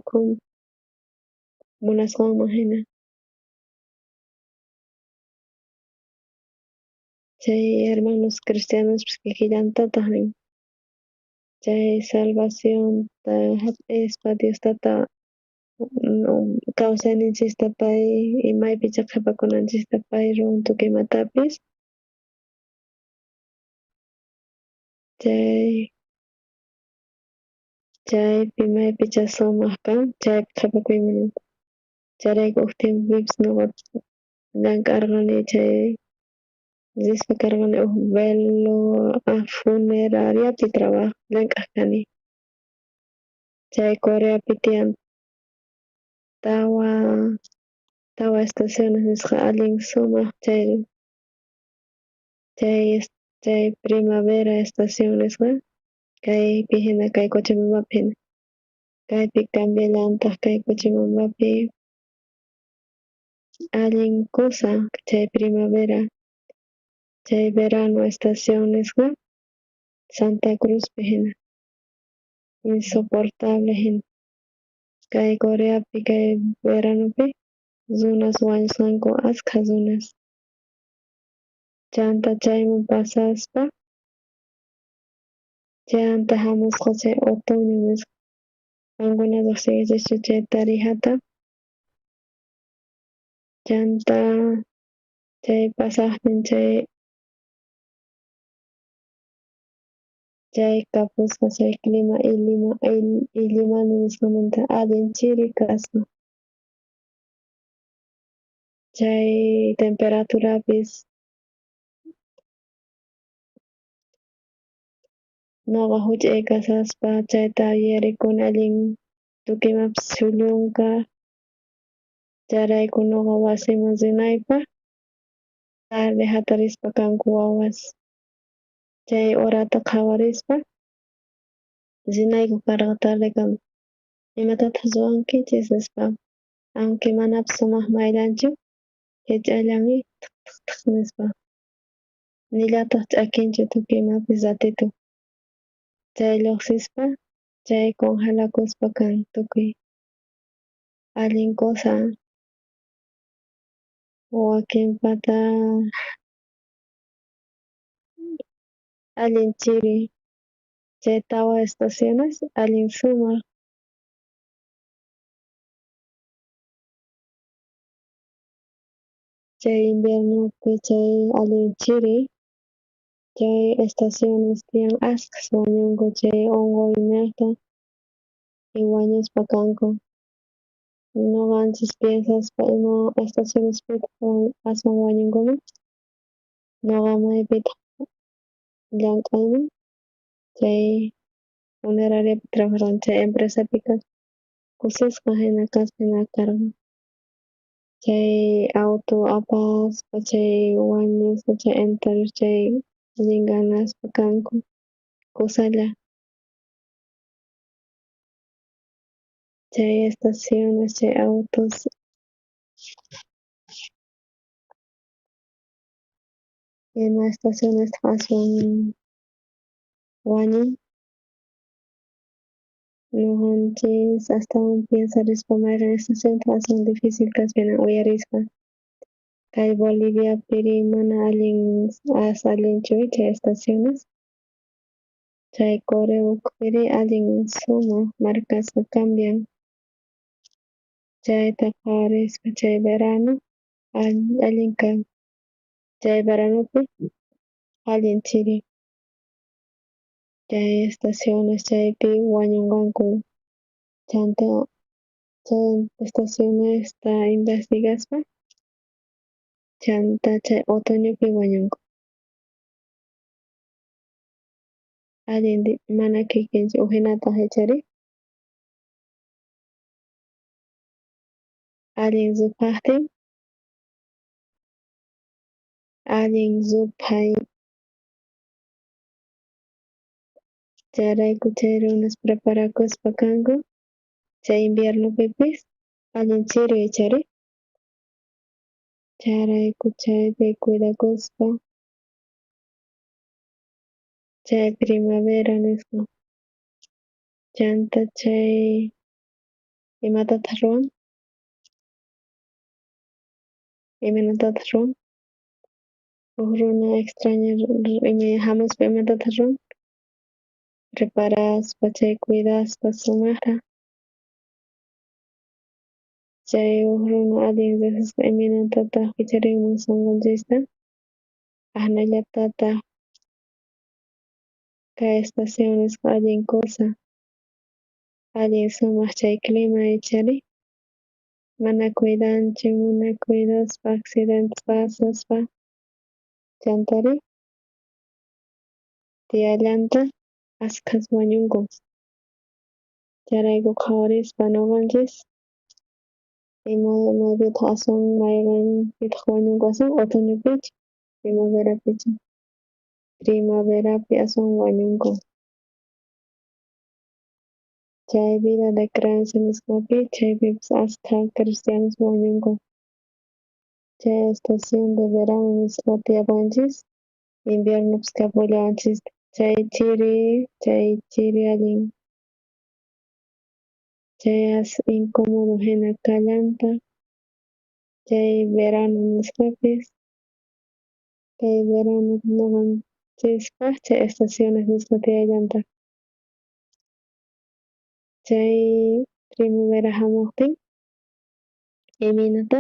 munasqanman hina chay hermanos cristianospis kikillantataq nin chay salvacionta hap'ispa Diostata kawsayninchista pay imaypichá qhipakunanchista pay ruwan tukuy imatapis chaypi maypichá sumaq kan chaypi qhipakuyman chayrayku huk tiempupipis ñuqa llamk'arqani chay rispa karqani huk funerariapi llamk'aq kani chay Coreapi tiyan tawa estaciones nisqa allin sumaq chay primavera estación nisqa kaypi hina kay Cochabambapi hina kaypi cambiallantaq kay Cochabambapi allin kusa chay primavera chay verano estación nisqa Santa Cruzpi hina insoportable hina kay Coreapi kay veranopi runas wañusqanku ashka runas chanta chayman pasaspa chanta hamusqa chay otoño nisqa qankunataq siyanchischu chay tarijata chanta chay pasaqtin chay kapusqa chay clima Illimani nisqamanta allin chiri kasqa chay temperaturapis ñuqa huch'ay kasaspa chayta yuyarikuni allin tukuy imapas shullunqa chayrayku ñuqa wasiman rinaypaq tarde hatarispa kanku wawas chay horata qhawarispa rinayku karqa tarde kan imatataq ruwankichis nispa aunque manapas sumaq maylanchu hich'allanmi tiq nispa nillataq ch'akinchu tukuy imapis ratitu chay lluqsispa chay congelakuspa kan tukuy allin kusa wakin pata allin chiri chay tawa estaciones allin sumaq chay inviernopi chay allin chiri chay estaciones tiyan askhas wañunku chay unquy llaqta y wañuspa kanku nuqanchis piensaspa ima estacionespitaq aswan wañunkuna nuqa maypitaq llank'ayman chay funerariapi trabajarqani chay empresapika kusisqa hina kasqina karqan chay auto apaspa chay wañuspa chay enterrarpa chay allin ganaspa kanku kusalla chay estaciones chay autos ima estacionestaq aswan wañun nuqanchis astawan pensarispa mayqan estaciontaq aswan difícil kaspina uyarispa kay Boliviapiri mana allinchu chay estaciones chay Coreupiri allin sumaq markasqa cambian chayta qarispa chay verano allin kan chay veranopi allin chiri chay estaciones chaypi wañunqanku chanta chay estacionesta investigaspa chanta chay otoñopi wañunku allin mana kikinchik uhinata hich'ari allin rupaqtin allin ruphay chayrayku chay runas preparakuspa kanku chay inviernopipis allin chiri hich'ari chayrayku chaypi cuidakuspa chay primavera nisqa chanta chay imatataq ruwan imanatataq ruwan huk runa extraña hamuspa imatataq ruwan preparaspa chay cuidaspa sumaqta chay huk runa allin riqsisqa iminatataq wicharimun sunqunchista ahnallatataq kay estacionesqa allin kusa allin sumaq chay clima hich'ari mana cuidanchu mana cuidaspa accidentes pasaspa chantari tiyanllanta askhas wañunku chayrayku qhawarispa nuqanchis imaypitaq aswan mayqanpitaq wañunku aswan otoñopichu primaverapichu primaverapi aswan wañunku chay vida de creencia nisqapi chaypipis ashkha cristianos wañunku chay estación de verano nisqa tiyapunchis inviernopis kapullawanchis chay chiri allin chay incómodo hina kallanta chay verano nisqapis kay verano nuqanchispaq chay estaciones nisqa tiyallanta chay primavera hamuqtin iminata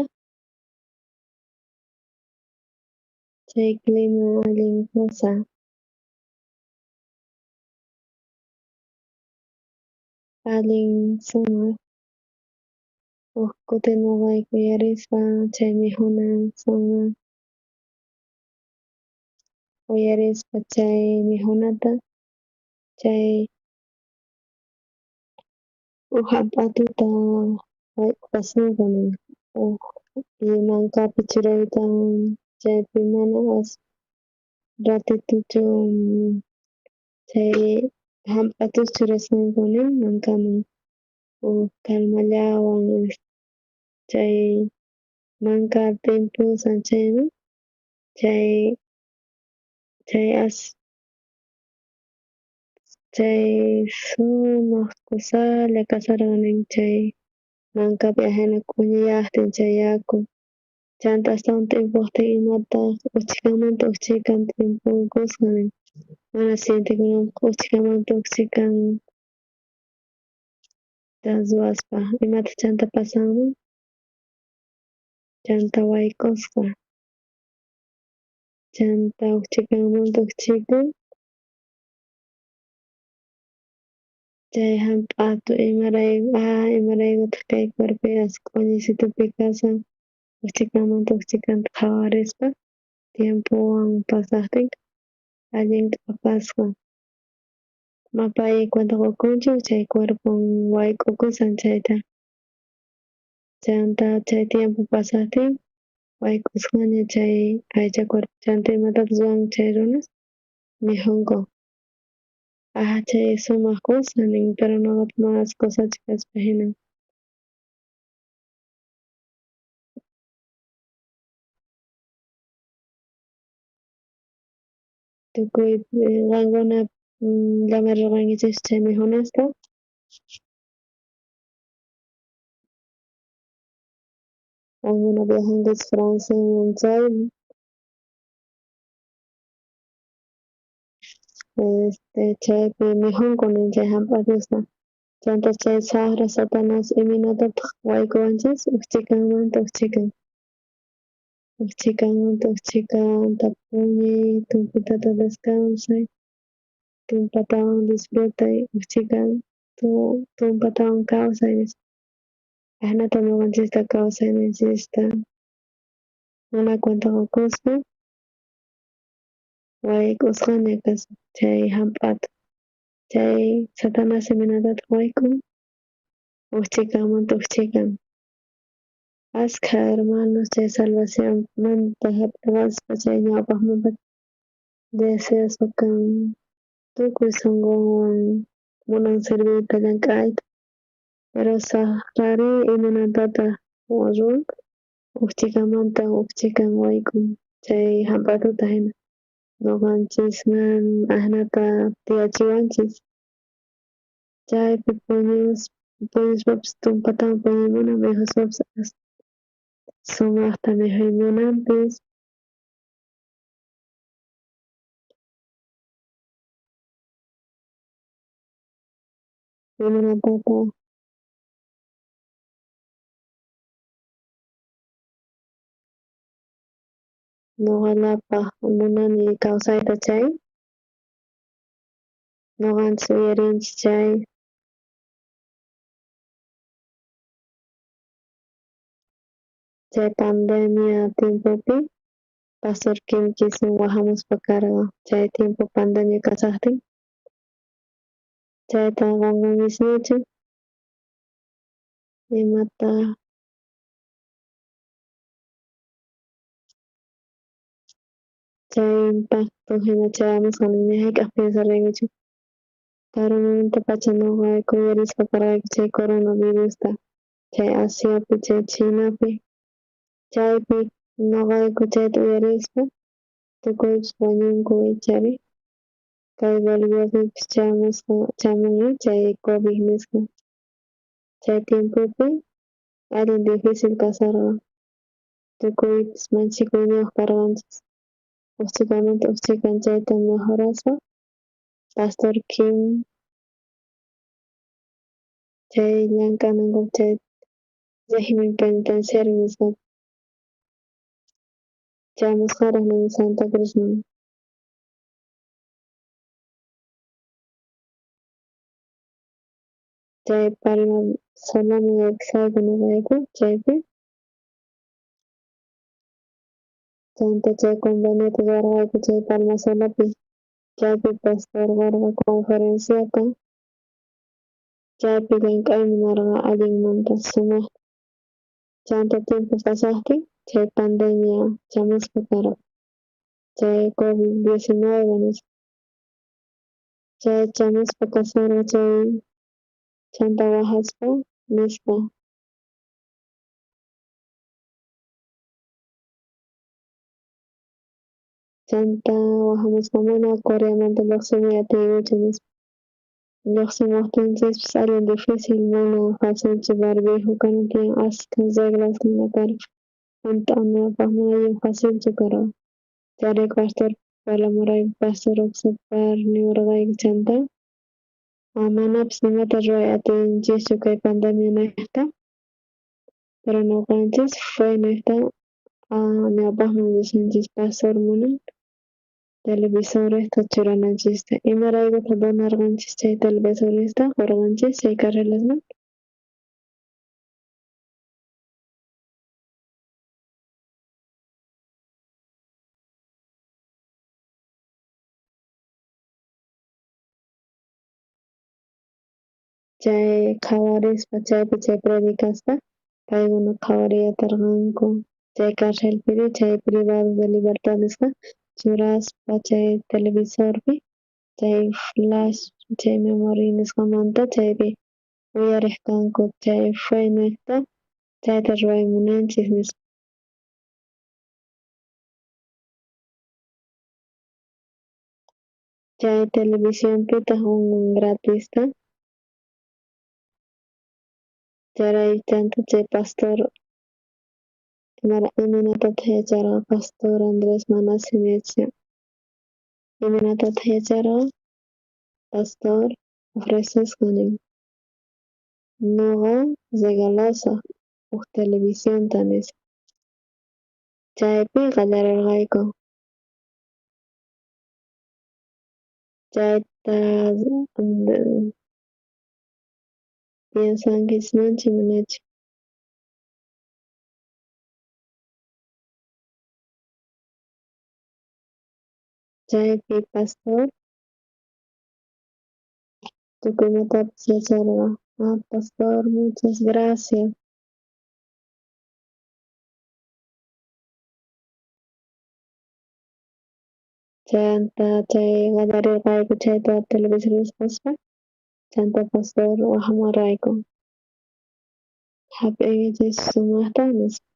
chay clima allin kusa allin sumaq huk kutin nuqayku uyarispa chay mikhuna sumaq uyarispa chay mikhunata chay huk hamp'atuta wayqasunquni huk mankapi churayta chaypi mana ratituchu chay hamp'atuta churasqankuni mankaman kalmallawan chay manka tempusan chayman chay chay sumaq kusalla kasharqanin chay mankapi ajena kuñayaqtin chay yaku chanta astawan t'impuqtin imataq uchikamanta uchaykan t'impukusqa mana sintikunapaq uchikamanta uchaykan raswaspa imataq chanta pasanman chanta wayk'usqa chanta uchaykamanta uchaykan chay hamp'atu imaraykutaq kay cuerpitas q'uñisitupi kasa uchaykamanta uchaykanta qhawarispa tiempowan pasaqtin allinta apasqa mapay cuentakukunchu chay cuerpon wayk'ukusan chayta chanta chay tiempo pasaqtin wayk'usqaña chay aycha cuerpo chanta imatapas ruwan chay runas mijunku chay sumaq kusa nin pero noqapas mas kusacha kaspa hinan tukuy qankuna llamarirqankichis chay mijunasta qankuna viajankichis Franciaman chay chaypi mijunku nin chay hamp'atusta chanta chay Sara Satanas iminatataq waykuwanchis uchaykamanta uchaykanta puñuy tumpitata descansay tumpatawan disfrutay uchaykan tumpatawan kawsay nispa ahnata ñuqanchista kawsayninchista mana cuentakukuspa wayk'usqaña kaspa chay hamp'atu chay Satanas iminatataq wayk'un uchaykamanta uchaykan ashka hermanos chay salvacionmanta hap'iraspa chay ñawpaqmantaqa deseaspa kan tukuy sunqunwan munan sirwiyta llank'ayta pero saqrari imanatataq ruwan uchaykamanta uchaykan wayk'un chay hamp'atuta hina ñuqanchisman ahnata tiyachiwanchis chaypi puñushpapas tumpatawan puñuymunan mijuspapas sumaqta mijuymunanpis imanatata ñuqallapaq munani kawsayta chay ñuqanchis uyarinchis chay pandemia tiempopi Pastor Kimchisman wajamuspa karqa chay tiempo pandemia kasaqtin chayta qunqankichnachu imata chay impacto hina chayamusqanin ña hayk'aq pensaraykuchu karumunta pacha ñuqayku uyarispa karqayku chay coronavirusta chay Asiapi chay Chinapi chaypi ñuqayku chayta uyarispa tukuypis wañunku ichari kay Boliviapipis chamunña chay COVID nisqa chay tiempopi allin difícil kasarqa tukuypis manchikuyniyuq karqanchis uchaykamanta uchaykan chayta mejoraspa Pastor Kim chay llank'anankup chay régimen penitenciario nisqa chamusqaraq nin Santa Cruzman chay Palma Solaman llank'asayku ñuqayku chaypi chanta chay conveniota ruwarqayku chay Palma Solapi chaypi pastor warqa conferenciata chaypi llank'aymi narqa allinmanta sumaqta chanta tiempo pasaqtin chay pandemia chamuspa karqa chay COVID-19 nisqa chay chamuspa kasarqa chay chanta wajaspa nispa chanta wahamusqa mana Coreamanta lluqsimuy atiykuchu nispa lluqsimuqtinchikpis allin difícil mana facilchu barbijo kana tiyan ashka reglas kuna karqa punta anuapaq mana allin facilchu karqa chayri pastor parlamurayku pastor Oxapar niwarqayku chanta manapas nimata ruray atinchikchu kay pandemia niqta pero ñuqanchis fue niqta ñawpaqman llushanchis pastor munan televisoresta churananchista imaraykutaq donarqanchis chay televisoresta qurqanchis chay carrilasman chay qhawarispa chaypi chay predicaspa paykuna qhawariyatarqanku chay carcelpiri chay privado de libertad nisqa churaspa chay televisorpi chay flash chay memoria nisqamanta chaypi uyariq chay fue niqta chayta ruray nispa chay televisionpitaq unqan gratista charay chanta chay pastor iminatataq yacharqa pastor Andres Manasi niqcha iminatataq yacharqa pastor ofrecesqa nin ñuqa regalasaq huk televisionta nispa chaypi qallarirqayku chayta piensankichis manchu manachu chaypi pastor tukuymantapis yacharqa pastor muchas gracias chayanta chay qallarirqayku chayta televisor nisqaspa chanta pastor waqhamarayku hap'inkichis sumaqta nispa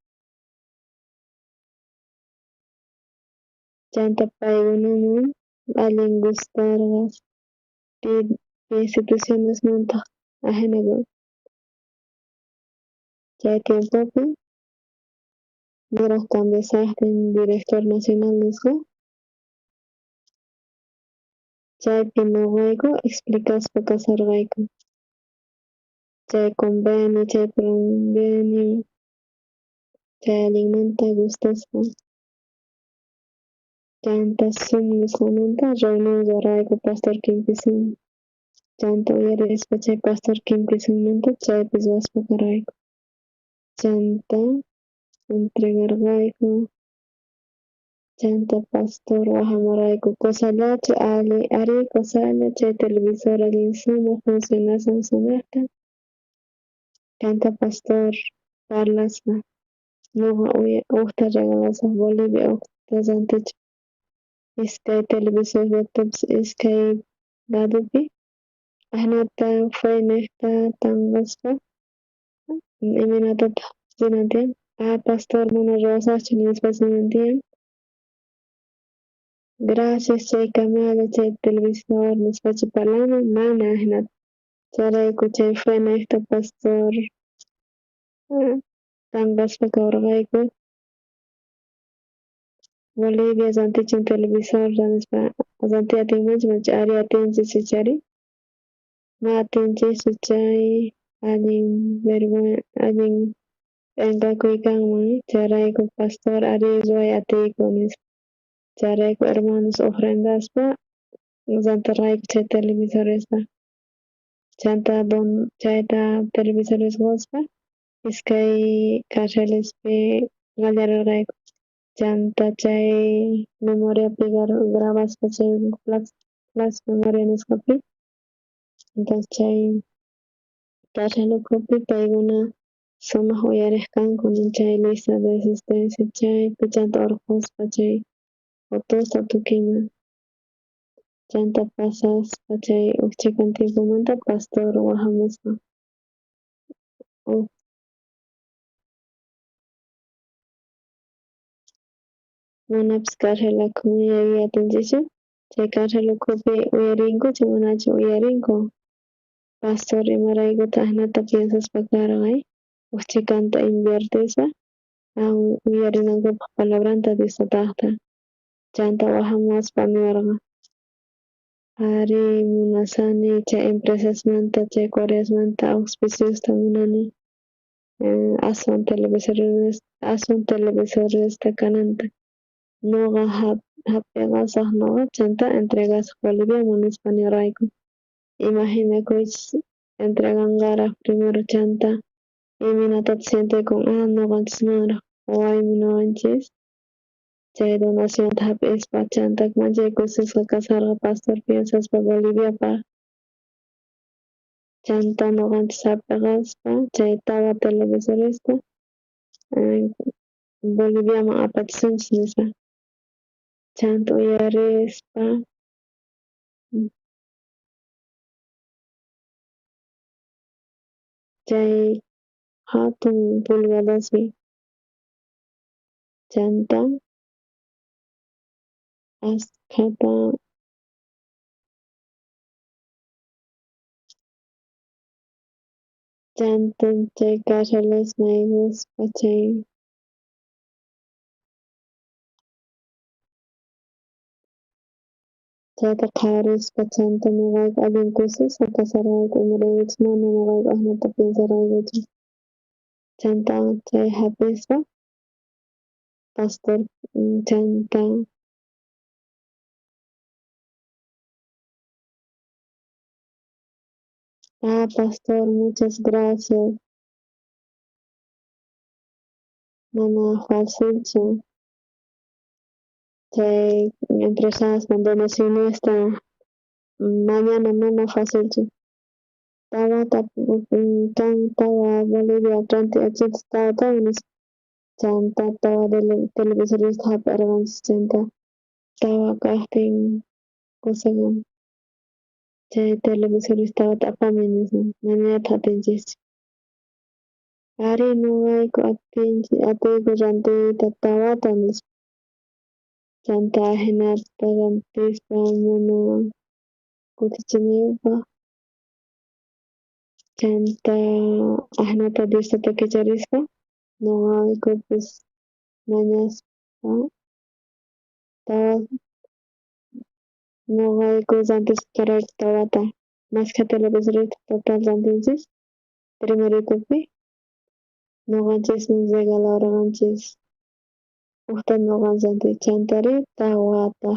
chanta paykunaman allin gustarqas institucionesmantaq ajinaku chay tiempopi yuraq cambiasaqtin director nacional nisqa chaypi ñuqayku explicaspa kasharqayku chay convenio chay allinmanta gustasqa chanta Zoom nisqamanta reunión rurayku pastor Kimpison chanta uyarispa chay pastor Kimpissonmanta chaypis waspa karayku chanta entregarqayku chanta pastor waqhamarayku kusallachu ari kusalla chay televisor allin sumaq funcionasan sumaqta chanta pastor parlasqa ñuqa ukta regalasaq Bolivia ukta rantichu iskay televisorllatapas iskay ladopi ahnata fue niqta tanqaspa iminatataq rinan tiyan pastor mana ruwasaqchu nispas niman tiyan gracias chay kamalla chay televisor nispacha parlamun mana ahnata chayrayku chay fue niqta pastor tanqaspa kawrqayku Bolivia rantichun televisor nispa rantiy atinmanchu manchu ari atinchis chari ma atinchikchu chay allin allin p'inqakuy kanman chayrayku pastor ari ruray atiyku nispa chayrayku hermanos ofrendaspa rantirqayku chay televisoresqa chayta televisores waspa iskay carcelespi qallarirqayku chanta chay memoriapi grabaspa chay flash memoria nisqapi entonces chay carcel ukupi paykuna sumaq uyariq chay lista de asistencia chaypi chanta urquspa chay fotosta tukuyman chanta pasaspa chay ukchikan tiempomanta pastor waqhamusqa Oh, manapas karhelakmi yayatinchichu. Chay karhelukhupi uyarinku, manachu uyarinku. Pastor imaraykuta ahnata piensaspa karqay. Uchikanta invertispa. Uyarinankupaq palabranta Diosta taqta. Chanta wahamuspa niwarqa. Ari munasani chay empresasmanta, chay Koreasmanta auspiciosta munani. Aswan televisoresta kananta. Nuqa hapiqasaq nuqa chanta entregasaq Boliviaman nispa niwarayku. Imaginakuychis entreganqaraq primero chanta imanatapas sintiyku nuqanchis manaraq waymunawanchis. Chay donacionta hap'ispa chantaka manchaykusisqa kasarqa pastor piensaspa Boliviapa. Chanta nuqanchis hap'iqaspa chay tawa televisorista Boliviaman apachissunchis nispa. Chanta uyarispa chay hatun pulgadasmi chanta askhata chanta chay carreras maygaspa chay chayta qharispa chanta nuqayku allin kusisqa kasarayku imaraykuchus mana nuqayku ahnata pensaraykuchu. Chanta chay hapispa pastor chanta pastor muchas gracias mana facilchu chay empresasman donacionesta mañana mana facilchu tawata kan tawa Bolivia ranti'achikta tawata nispa chanta tawa televisorista hap'irqanchis chanta tawa kaqtin kusaka chay televisoristawata apamuy nispa mañanata atinchikchik. Ari nuqayku atiyku rantiyta tawata nispa chanta ahinata rantispa mana kutichinaypaq chanta ahnata Diostata kicharispa nuqaykupis mañaspa tawa nuqayku rantisqarayku tawata maska televisorista total rantinchis primeritupi nuqanchisman regalarqanchis uqta nuqanchis rantinchis chantari tawata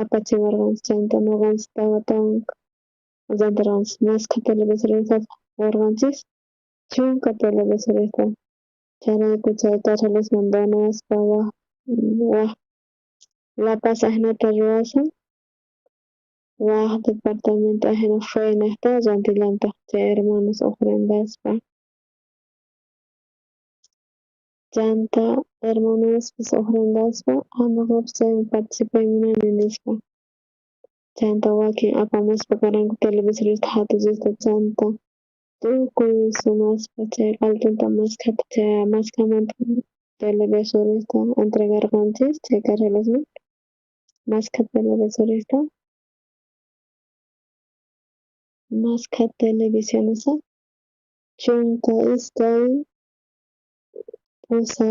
apachimarqanchis chanta nuqanchis tawatawan rantirqanchis maska televisoristata qurqanchis chunka televisorista chayrayku chay carrerasman donaspa lapas ahnata ruwashan waq departamento ajena faynata rantilantaq chay hermanos ofrendaspa chanta hermanospis ofrendaspa nuqapas chayman participay munani nispa chanta wakin apamuspa karanku televisorista hatuchista chanta tukuy sumaspa chay altunta maskata chay maskamanta televisorista entregarqanchis chay carrelasman maska televisorista maska televisionesa chunka iskay pusa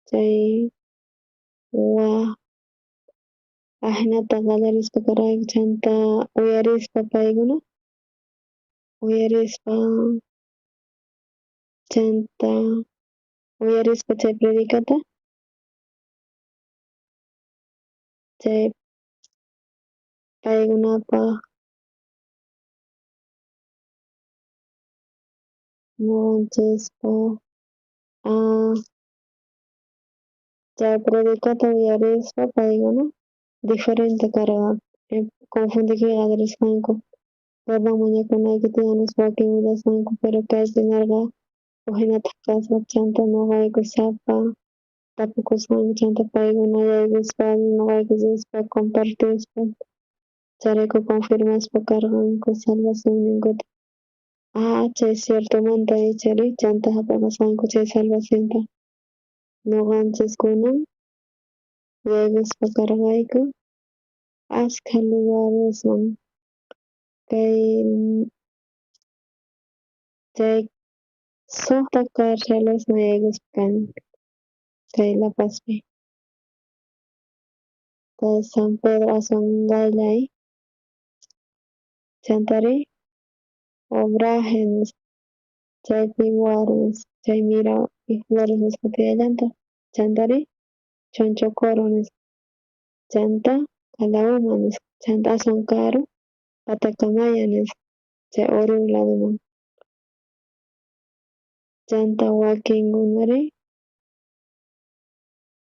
chay ahnata qalarispa karayku chanta uyarispa paykuna uyarispa chanta uyarispa chay predicata chay paykunapaq nuqanchispa chay predicata uyarispa paykuna diferente karqa confundikiqa adresqanku perdón mañakunayki tiyan nispa wakin willasqanku pero kaypi narqa uhinata kasqa chanta nuqayku sapa tapukusqanku chanta paykuna yaykuspa nuqayku rispa compartispa chayrayku confirmaspa karqanku salvación ninkuta chay cierto manta ichari chanta hapapasanku chay salvacionta noqanchiskuna Diospa karqayku ashka lugaresman kay chay suqta carcelesman yaykuspa kani kay La Pazpi kay San Pedro Asungaylay chantari obraje nispa chaypi warmis chay mira y flores nispa tiyallanta chantari choncho coro nispa chanta Calauma nispa chanta Asuncaru Patakamaya nispa chay Oruro ladoman chanta wakinkunari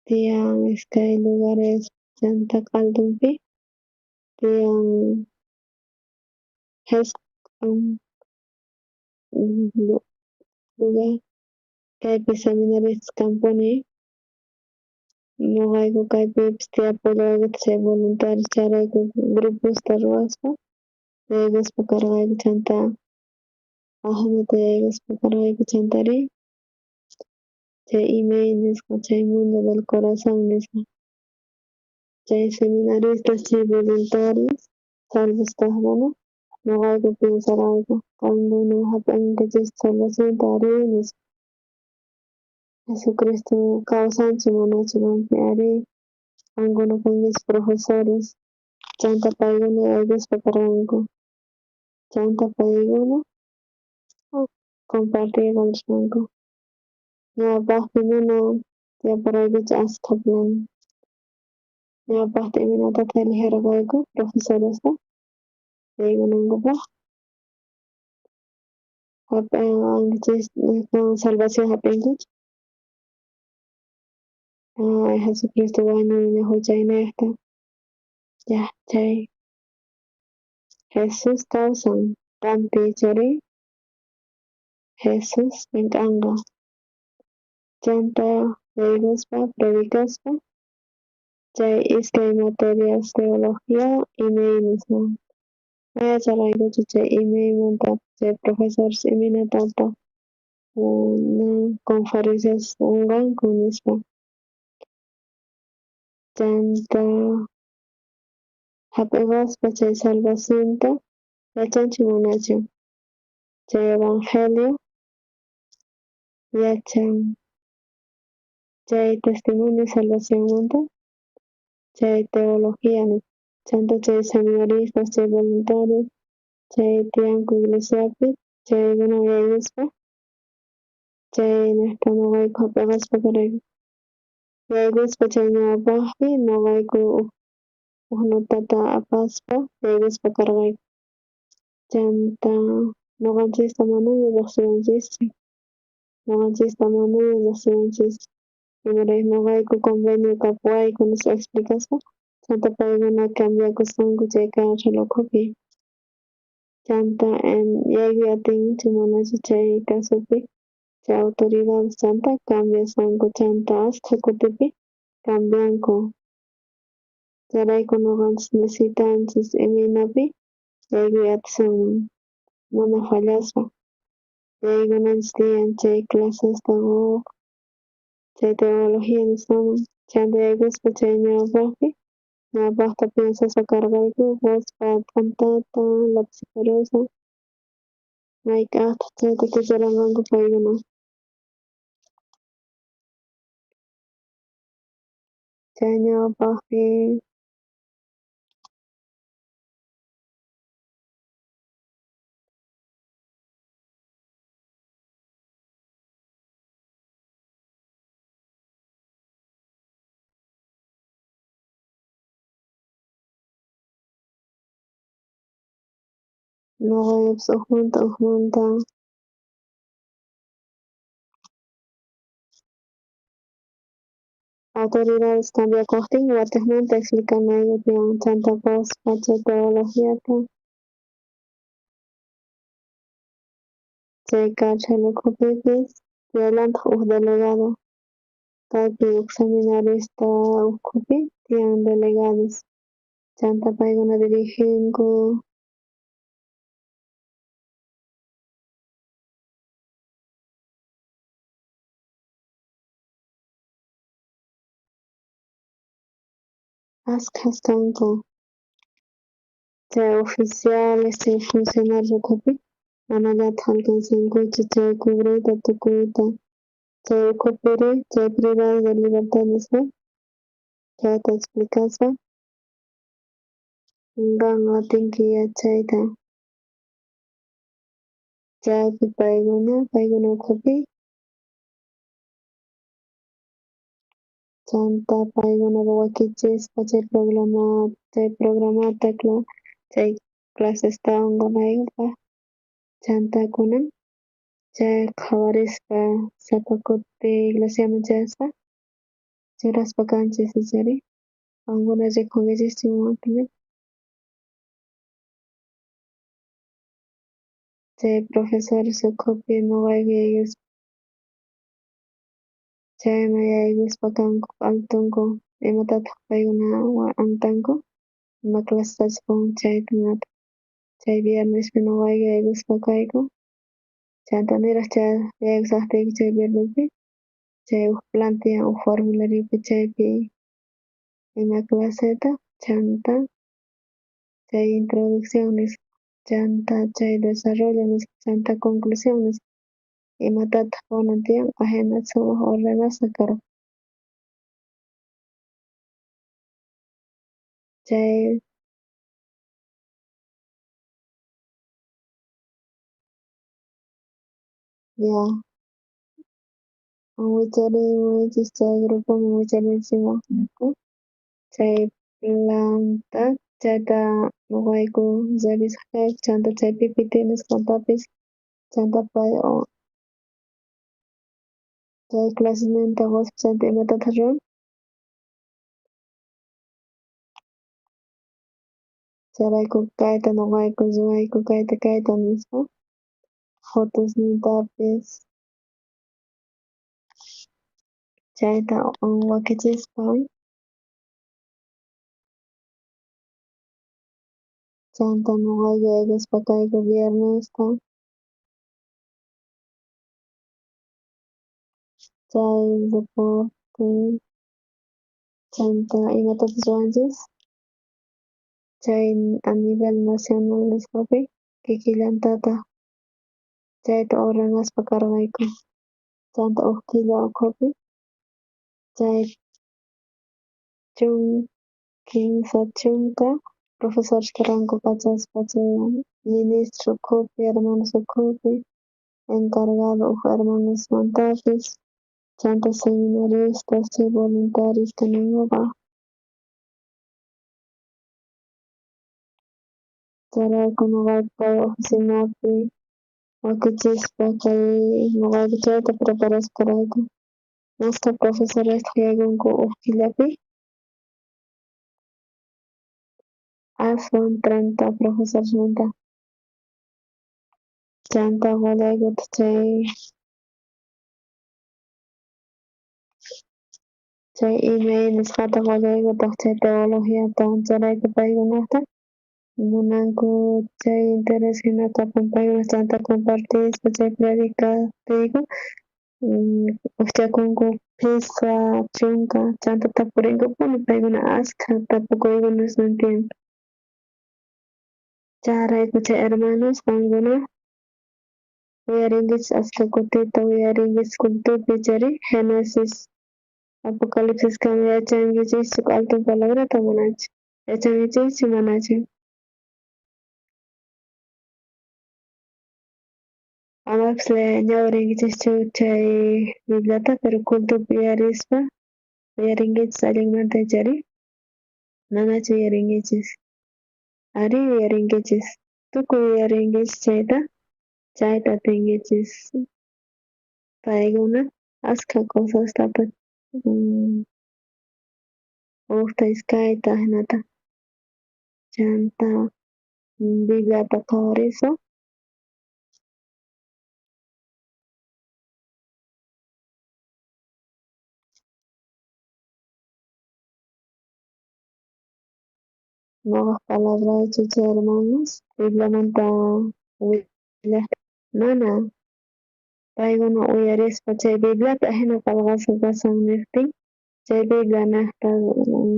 tiyan kay lugares chanta Caldunpi tiyan lugar kaypi seminaristas kampuni ñuqayku kaypipis tiyapullaykut chay voluntarios charayku gruposta ruwaspa yaykuspa karqayku chanta Ajamanta yaykuspa karqayku chantari chay imey nisqa chay mundo del corazon nisqa chay seminaristas chay voluntarios salvos kaqkuna ñuqayku pensarayku qamkuna hap'ankichis salvacionta ari nispa Jesucristo kawsanchik manachu manpi ari qamkuna kankichis profesores chanta paykuna yaykuspa karqanku chanta paykuna compartirqanchikmanku ñawpaqpi mana tiyaparaykuchu ashka plan ñawpaqti imanatata elijarqayku profesoresta yaykunankupaq hap'ankichis salvación hap'inkichik Jesucristo wañumun ña huchayniyuqta ya chay Jesus kawsan qanpi chari Jesus llank'anqa chanta yaykuspa predicaspa chay iskay materias teología imey nisqa mayacharaykuchu chay imaymanta chay profesores imanatata conferencias unqanku nispa chanta hap'ikaspa chay salvacionta yachanchik manachu chay evangelio yachan chay testimonio salvacionmanta chay teología nispa chanta chay seminaristas chay voluntarios chay tiyanku iglesiapi chaykuna yaykuspa chay ñuqayku hap'ikaspa karayku yaykuspa chay ñawpaqpi ñuqayku huk notata apaspa yaykuspa karqayku chanta ñuqanchista manaña lluqsiwanchikchu ñuqanchista manaña lluqsiwanchikchu imaray ñuqayku convenio wayku nispa explicaspa chanta paykuna cambiakusqanku chay carcel ukhupi chanta yaykuy atinchu manachu chay casupi chay autoridades chanta cambiasqanku chanta ashka kutipi cambianku chayarayku ñuqanchis necesitanchis imaynapi yaykuy atishanman mana fallaspa yaykunanchis tiyan chay clasesta chay teología nisqaman chanta yaykuspa chay ñawpaqpi ñawpaqta pensaspa karqayku vozpa cantata la psicorosa mayk'aqtaq chayta kicharanqanku paykuna chay ñawpaqpi ñuqaypis hukmanta autoridades cambiakuqtin wartiqmanta explicanayku tiyan chanta vozpa chay teologiata chay carcel ukhupipis tiyallantaq huk delegado kaypi huk seminarista ukhupi tiyan delegados chanta paykuna diriginku askhas kanku chay oficiales chay funcionario ukhupi manallata alcanzankuchu chay cubriyta tukuyta chay ukhupiri chay privado de libertad nispa chayta explicaspa qan atinki yachayta chaypi paykuna ukhupi chanta paykunata wakichispa chay programata chay clasestawan qunaypa chantakunan chay qhawarispa sapa kuti iglesiaman chayaspa churaspa kanchis ichari qankuna rikunkichis chaymantaña chay profesores ukhupi ñuqayku yaykuspa chayman yaykuspa kanku altunku imatataq paykuna antanku ima clasesachikun chaykunata chay viernespi ñuqayku yaykuspa kayku chanta niraq yaykusaqtiyki chay viernespi chay huk plantean huk formulariopi chaypi ima claseta chanta chay introducción nispa chanta chay desarrollo nispa chanta conclusión nispa imatataq kunan tiyan agenda sumaq ordenanza karqa chay ya wicharimunchis chay grupoman wicharichimuqku chay planta chayta ñuqayku revisaq kayku chanta chay PPT nisqantapis chanta pay chay clasesmanta waspi chanta imatataq ruran chayrayku kayta ñuqayku ruwayku kayta nispa fotosmantapis chayta wakichispa chanta ñuqayku yaykuspa kayku viernesta chay reporte chanta imatapis ruwanchis chay a nivel nacional nisqapi kikillantataq chayta ordenaspa karqayku chanta huk killa ukhupi chay kimsa chunka profesores karanku pachaspa chay ministro ukhupi hermanos ukhupi encargado huk hermanosmantapis chanta seminaristas chay voluntarios kanankuqa chayrayku ñuqayku kay oficinapi wakichispa kay ñuqayku chayta preparaskarayku masqa profesorestaq yaykunku huk killapi aswan 30 profesoresmanta chanta qullaykuta chay email nisqata qullaykutaq chay teologiata chayrayku paykunata munanku chay interés hinatapan paykuna chanta compartispa chay predicatiyku uschakunku pisa chunka chanta tapurinkupuni paykuna ashka tapukuykunash nisqan tiyan chayrayku chay hermanos qankuna uyarinkichis ashka kutita uyarinkichis cultupi chari Génesis Apocalipsis kama yachankichis altun palabrata manachu yachankichis manachu amapish ñawirinkichis chay Bibliata pero cultupi uyarinkichis allinmanta chari manachu uyarinkichis ari uyarinkichis tukuy uyarinkichis chayta atinkichis paykuna ashka cosastapa uqta iskayta hinata chanta Bibliata qhawarispa ñuqaq palabraychu chay hermanos Bibliamanta mana paykuna uyarispa chay Bibliata hina palqasan nirtin chay Biblia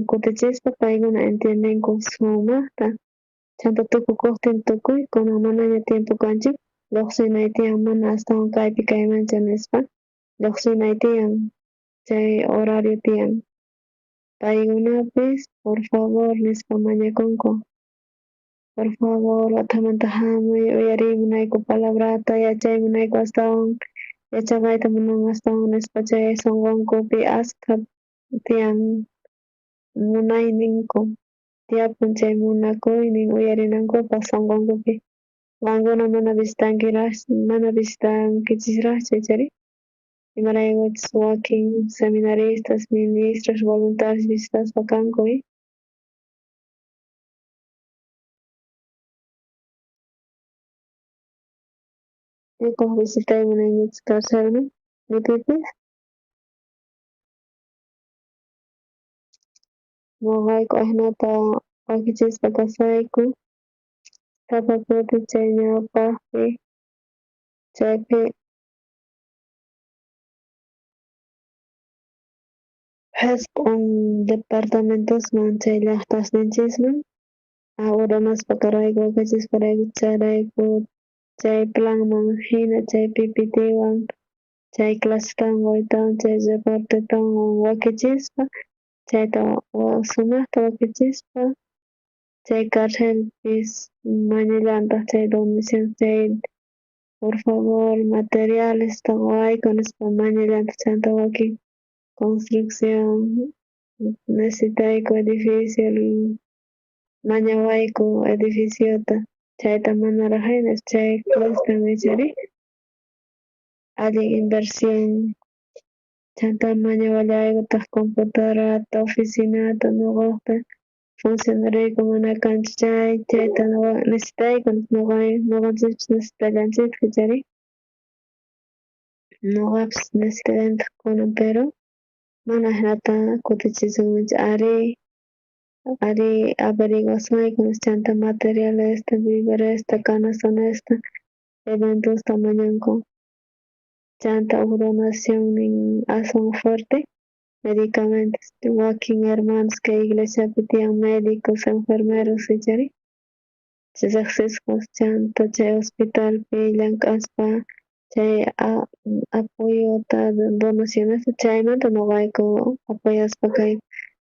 kutichispa paykuna entienden sumaqta chanta tukukuqtin tukuy kunan manaña tiempo kanchik lluqsinay tiyan mana astawan kaypi kaymancha nispa lluqsinay tiyan chay horario tiyan paykunapis por favor nispa mañakunku por favor watamanta hamuy uyarimunayku palabrata yachaymunayku astawan yachaqayta munan astawan nispa chay sunqunkupi ashka tiyan munayninku tiyapun chay munakuynin uyarinankupas sunqunkupi qankuna mana visitankichisraqchu chari imaraykuchus wakin seminaristas ministros voluntarios visitaspa kankuy ñuka visitaymunayñichus karcelman nipipis ñuqayku ashnata wakichispa kasayku tapakuti chay ñawpaqpi chaypi hasq'un departamentosman chay llaqtasninchisman uranaspa karayku wakachisparayku chayrayku chay planman hina chay PPT-wan chay clasetawan waytawan chay reportetawan wakichispa chayta sumaqta wakichispa chay carcelpis mañallantaq chay domicilio chay por favor materialesta waykuy nispa mañallantaq chanta wakin construcción necesitayku edificio mañawayku edificiota chayta manaraq hinash chay claseta chari allin inversión chanta mañawallaykutaq computadorata oficinata ñuqaqta funcionariyku mana kanchu chayta necesitayku ñuqanchikpis necesitallanchikta chari ñuqapis necesitallantaq kunan pero mana ashnata kutichisunmanchu ari averiguacionayku chanta materialesta viveresta canastonesta eventosta mañanku chanta donacionnin aswan fuerte medicamentos wakin hermanos kay iglesiapi tiyan médicos enfermeros chari riqsisqa chanta chay hospitalpi llank'aspa chay apoyota donacionesta chaymanta ñuqayku apoyaspa kay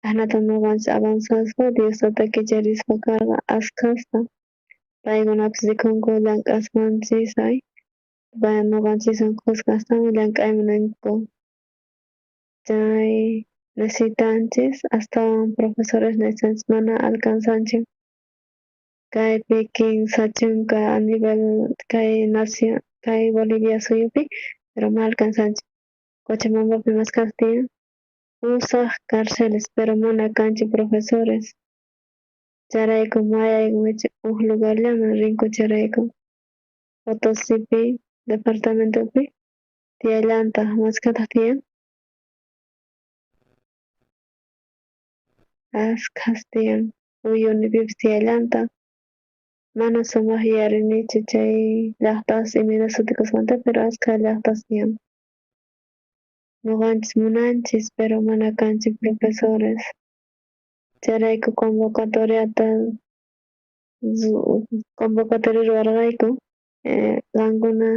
ashnata ñuqanchik avanzaspa Diostata kicharispa karqa askasta paykunapis rikunku llank'aspanchisay ñuqanchikwan kusqa astawan llank'aymunanku chay necesitanchis astawan profesores necesitanchis mana alcanzanchik kaypi kinsa chunka a nivel kay nación kay Bolivia suyupi pero ma alcanzanchik Cochabambapi maskhaq tiyan usaq carceles pero mana kanchik profesores charayku mayaykuchik lugarllaman rinku charayku Potosipi departamentopi tiyallantaq maskhata tiyan ashkhas tiyan Uyunipipas tiyallantaq mana sumaq yuyarinichu chay llaqtas imina sutikusmanta pero ashkha llaqtas tiyan ñuqanchis munanchis pero mana kanchik profesores chayrayku convocatoriata convocatoria ruwarqayku qankuna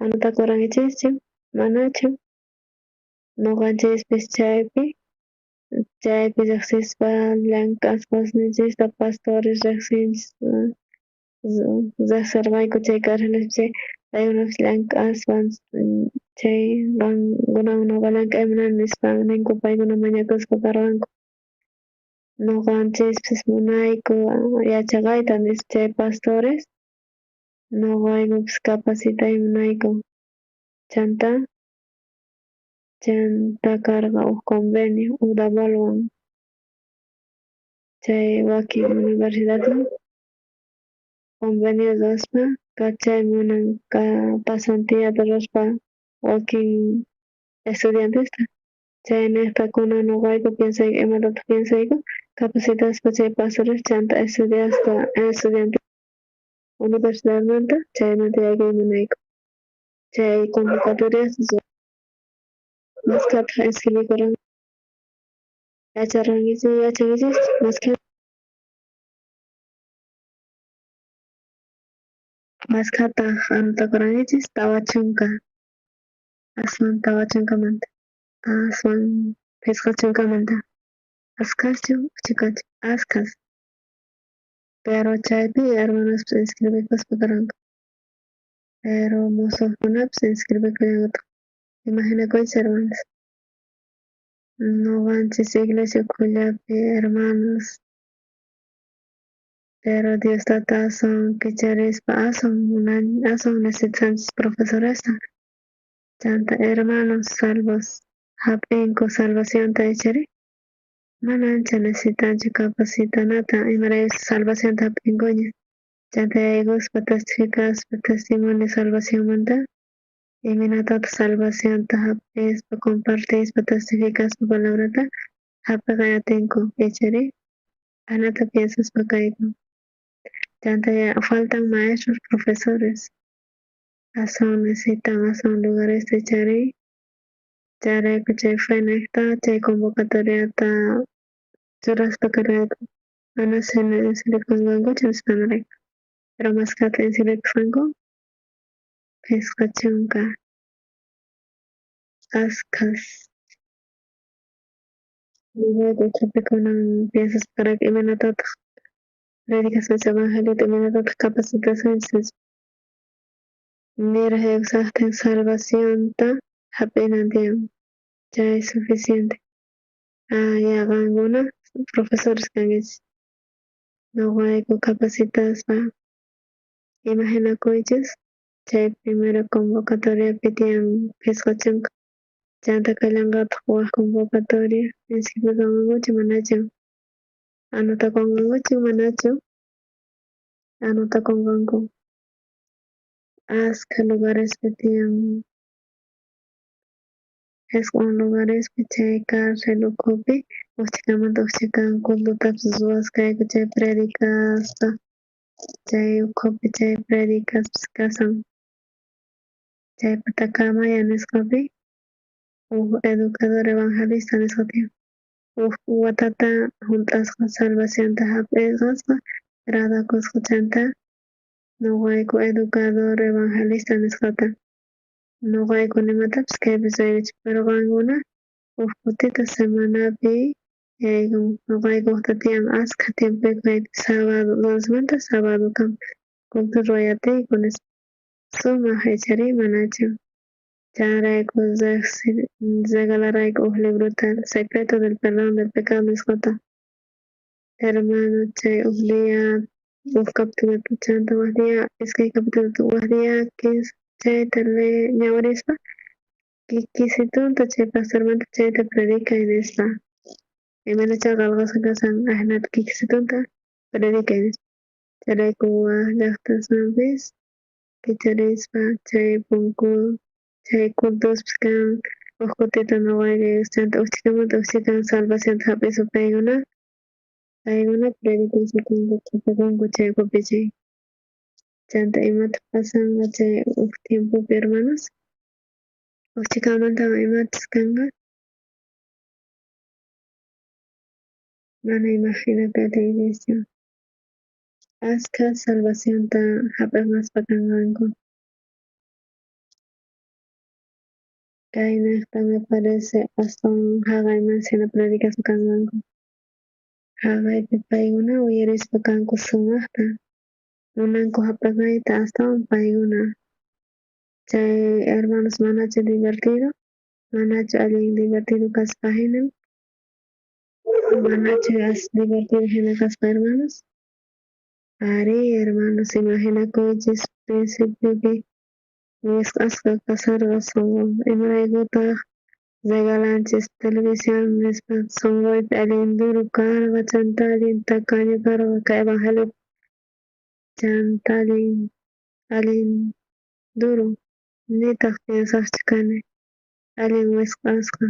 anotakaranchikchu manachu ñuqanchispis chaypi riqsispa llank'aspasninchista pastores riqsinchis riqsirqayku chay carcelespi paykunapas llank'aspan chay qankunawan ñuqa llank'aymunani nispa ninku paykuna mañakuspa karqanku ñuqanchispis munayku yachaqayta nispa chay pastores ñuqaykupis capacitaymunayku chanta karqa huk convenio UDAVALwan chay wakin universidadwan convenio ruwaspa kachaymunan pasantiyata ruwaspa wakin estudiantesta chay niqtakuna ñuqayku piensayku imatataq piensayku capacitaspa chay pastores chanta estudiante universidadmanta chaymanta yaykumunayku chay convocatorias maskhata inscribikurqanku yachangichis maskata antakurangichis tawa chunka aswan tawa chunkamanta aswan pisqa chunkamanta asqaschu uchikachu asqas pero chaypi hermanospis inscribikuspaq karanku pero musuqkunapis inscribikuyanku imaginakuychis hermanos noqanchis iglesia ukhullapi hermanos pero Diostata aswan kicharispa aswan necesitanchis profesoresta chanta hermanos salvos hap'inku salvacionta ichari mana ancha necesitanchu capacitanata imaraykuchus salvacionta hap'inkuña chanta yaykuspa testificaspa testimonio salvacionmanta imanatapas salvacionta hap'ispa compartispa testificaspa palabrata hap'iqa atinku ichari anata piensaspa kayku chanta faltan maestros profesores aswan necesitan aswan lugaresta ichari chayrayku chay FENECta chay convocatoriata churaspa karayku mana inscribikusqankuchu nispanarayku pero maskata inscribikusqanku pisqa chunka asqas luego chaypi kunan piensaspa karayku imanatataq predicaciones evangeliota imanatataq capacitaciones niraq salvacionta hap'inan tiyan chay suficiente ya qankuna profesores kankichis noqayku capacitaspa imaginakuychis chay primera convocatoriapi tiyan pisqa chunka chanta kallanqataq waq convocatoria inscribikanmankuchu manachu anotakunqankuchu manachu anotakunqanku ashka lugarespi tiyan ishqun lugarespi chay cárcel ukhupi uchkamanta uchkakan cultutapas ruwaskayku chay predicaspa chay ukhupi chay predicaspis kasan chaypi Tacamaya nisqapi educador evangelista nisqa tiyan watata hunt'asqa salvacionta hap'isqasqa gradakusqa chanta noqayku educador evangelista nisqata noqayku nimatapas kaypis yuyarichik pero qankuna kutita semanapi yaykun noqaykuta tiyan ashka tiempuyku kaypi sábado lunesmanta sábado kan culto rurayatiyku nispa sumaq ichari manachu chayrayku regalarayku libruta secreto del perdón del pecado nisqata hermano chay capítulo chanta waq dia iskay capítulo waq dia 15 chayta ñawirispa kikisitunta chay pastormanta chayta predicay nispa imanacha qallqasqa kasan ahnata kikisitunta predicay nispa chayrayku waq llaqtasmanpis kicharispa chay punku chay cultuspis kan huk kutita noqayka chanta uchkamanta uchkakan salvacionta hap'ispa paykuna predicashakanku qhipakunku chaykupi chay chanta imata pasanqa chay huk tiempopi hermanos uchkamantaqa imatas kanqa mana imaginakuyta iglesia ashka salvacionta hap'ismaspa kanqanku kay niqta me parece astawan haqay mansina predicaspa kanqanku haqaypi paykuna uyarispa kanku sumaqta munanku hap'inayta astawan paykuna chay hermanos manachu divertido manachu allin divertido kaspa hinan manachu divertido hina kaspa hermanos ari hermanos imaginakuychis principiopi nisq'asqa kasarqa sunqun imaraykutaq regalanchis televisión nispa sunquypi allin duro karqa chanta allin tacaño karqa kay evangelio chanta allin duro nitaq piensaqchu kani allin wisq'asqa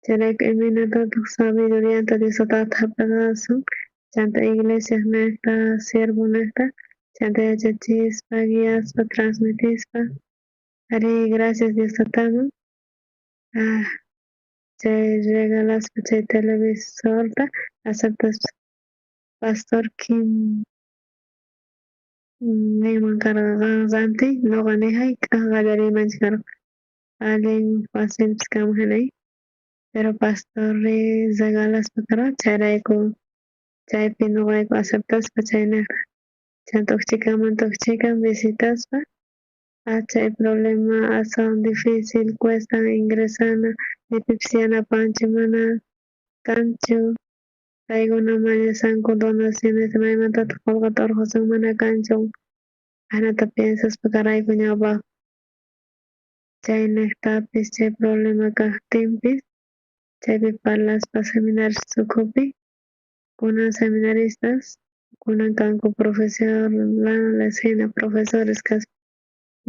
chayrayku iminatataq sabidurianta Diostatata hap'iqasun chanta iglesia niqta siervo niqta chanta yachachispa guiaspa transmitispa ari gracias Diostataman chay regalaspa chay televisorta aceptas Pastor Kim neyman karqa ranti ñuqa nijay qallarimanchik karqa allin facilpis kanman hinay pero pastor regalaspa karqa chayrayku chaypi ñuqayku aceptaspa chay niqta chanta ukchikan visitaspa chay problema son difícil cuesta ingresana pipipis yanapanchu mana kanchu kayguna mañasanku donaciones maymantataq qullqita urqusun mana kanchu anata piensaspa karayku ñawpaq chay niqtapis chay problema kaqtinpis chaypi parlaspa seminarios ukhupi kunan seminaristas kunan kanku profesionales hina profesores kaspa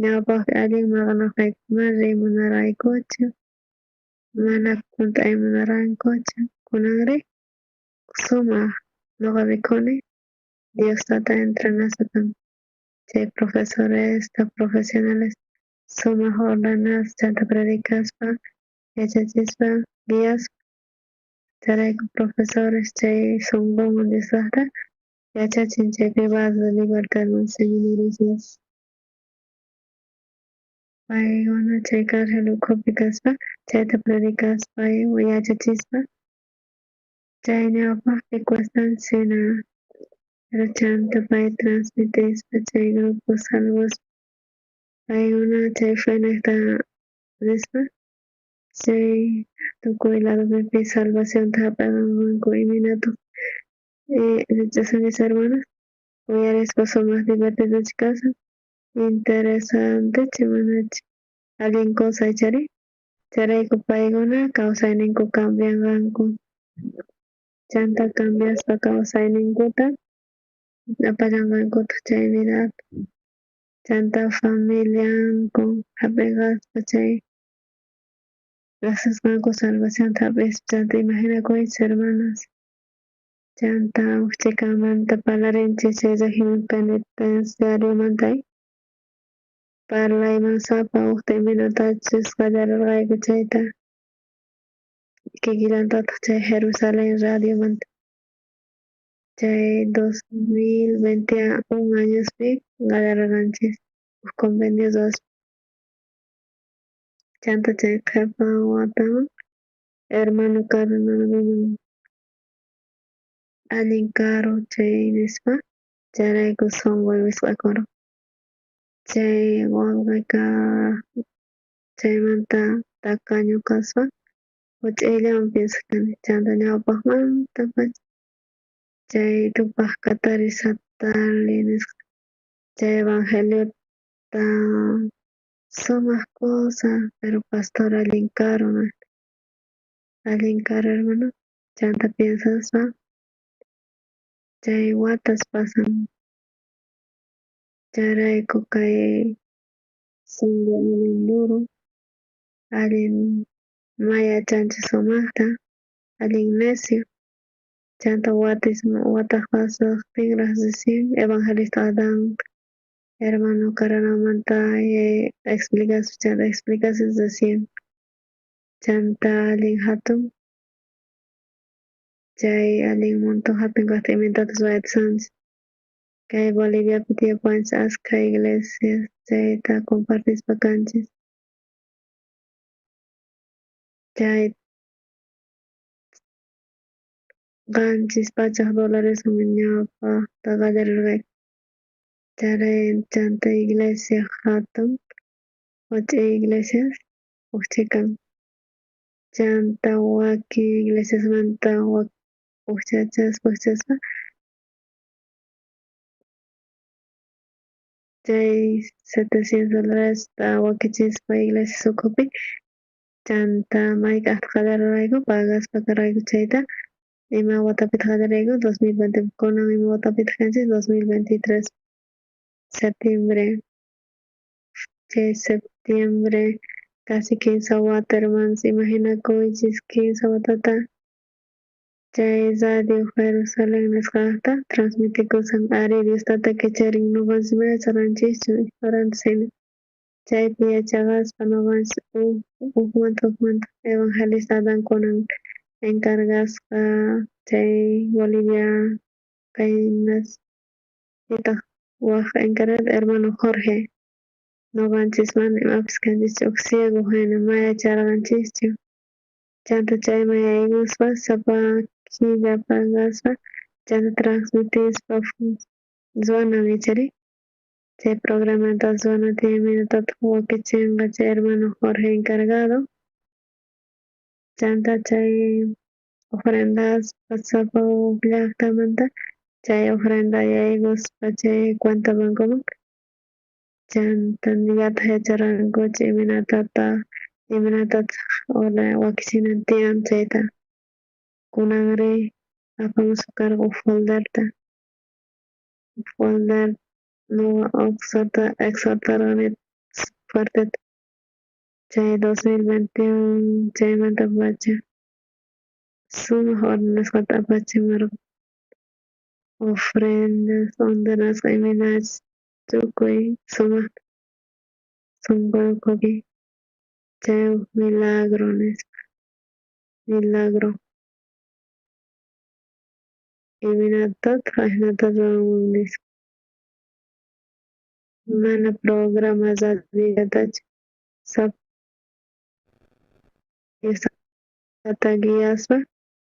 ñawpaqpi allin maqanakuykunman rimunaraykuchu mana kuntay munarqankuchu kunanri sumaq ñuqa rikuni Diostata entrenaspakan chay profesores profesionales sumaq ordenas chanta predicaspa yachachispa guiaspa chayrayku profesores chay sunqunman Diostata yachachin chay privado libertadman seminarios payguna chay cárcel ukhupi kaspa chayta predicaspa yachachispa chay ñawpaqpi cuestan sina pero chanta pay transmitispa chay grupo salvos payguna chay fe niqta nispa chay tukuy ladopipi salvacionta hap'irqanku imanatuq son mis hermanos uyarispa sumaq divertidochi kasun interesantechi manachi allin kawsaychari chayrayku payguna kawsayninku cambianqanku chanta cambiaspa kawsayninkuta apallanqankutaq chay vidapi chanta familianku hap'inqaspa chay graciasqanku salvacionta hap'ispa chanta imaginakuychis hermanos chanta ukchikanmanta parlarinchik chay régimen penitenciariomanta parlayman sapa uktay minutachus qallarirqayku chayta kikinlantataq chay Jerusalén radiomanta chay 2021 añospi qallarirqanchis convenio 2 chanta chay qhipa wataman hermano Carolina allin caro chay nispa chayrayku sunqu wisq'akurqa chay wallqayqa chaymanta tacaño kaspa uch'iyllawan piensakani chanta ñawpaqmantapas chay tupaq Katari Satali nisqa chay evangeliota sumaq cosa pero pastor allin caro hermano chanta piensaspa chay watas pasan chayrayku kay sunqu allin duro allin mayachanchik sumaqta allin necio chanta wataq pasaqtin recién evangelista Adán hermano Caranamanta explicaciones recién chanta allin hatun chay allin montón hatun kaqtiymantatas wayatasanchik kay Boliviapi tiyapanchik ashka iglesias chayta compartispa kanchis chay qanchis pachak dolaresman ñawpaqta qallarirqayku charay chanta iglesia hatun uch'iy iglesias ukchikan chanta wakin iglesiasmanta ukchaspa chay $700 wakichispa iglesia ukhupi chanta mayqa qallarirqayku pagaspa karayku chayta ima watapitaq qallarirqayku 2020 kunan ima watapitaq kanchis 2023 septiembre chay septiembre casi 15 wata hermanos imaginakuychis 15 watata chay radio Jerusalén nisqata transmitikusan ari Diostata kicharin ñuqanchik mana charanchikchu oranchik hina chaypi yachaqaspa noqanchik ukmanta evangelizadankunan encargasqa chay Bolivia kaynas itaq waq encargado hermano Jorge noqanchis mana imapis kanchikchu uk ciego hina mayacharqanchikchu chanta chayman yaykuspa sapa killa pagaspa chanta transmitispa Zoana nichari chay programata Zoana tiyaminatata wakichinqa chay hermano Jorge encargado chanta chay ofrendaspa sapa llaqtamanta chay ofrenda yaykuspa chay cuenta bancoman chanta yataq yacharqankuchik imanatata wakichinan tiyan chayta kunanri apamusqa karqa folderta folder nuqa exhortarqani fuerteta chay 2021 chaymantapacha sumaq ordenasqata apachimarqan ofrendas ordenasqa imaynachik tukuy sumaq sunqurkupi chay milagro nispa milagro imanatata ashnuta ruranman nispa mana programa Diosatachu Diosata guiaspa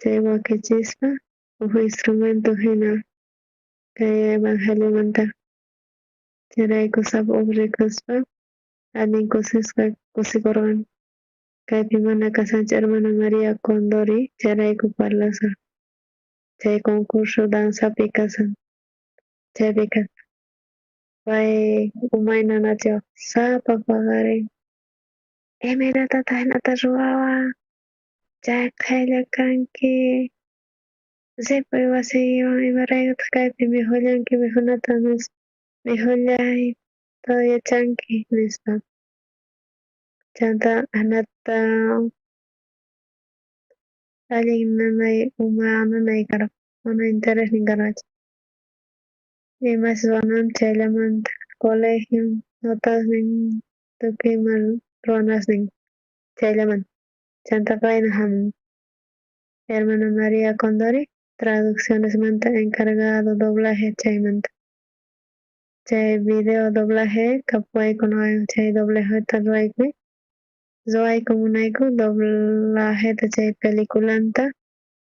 chay wakichispa uk instrumento hina kay evangeliomanta chayrayku sapa uk rikuspa allin kusikurqani kaypi mana kasanchik hermana María Condori chayrayku parlasaq chay concurso danzapi kasan chaypi kasan pay umaynanachiwaq sapa paqarin imaynatata hinata ruwawan chay qaylla kanki sipay wasiwan imaraykutaq kaypi mijullanki mijunata nispa mijullay todo yachanki nispa chanta hinata allin nanay nanay karqa mana interés ninkarqachu imashi runaman chayllamanta colegio notas nin tukuy ima ruwanasnin chayllamanta chanta qayna hamun hermana María Condori traduccionesmanta encargado doblaje chaymanta chay video doblaje kapurayku chay doblajeta ruraykuy ruwayku munayku doblajeta chay peliculanta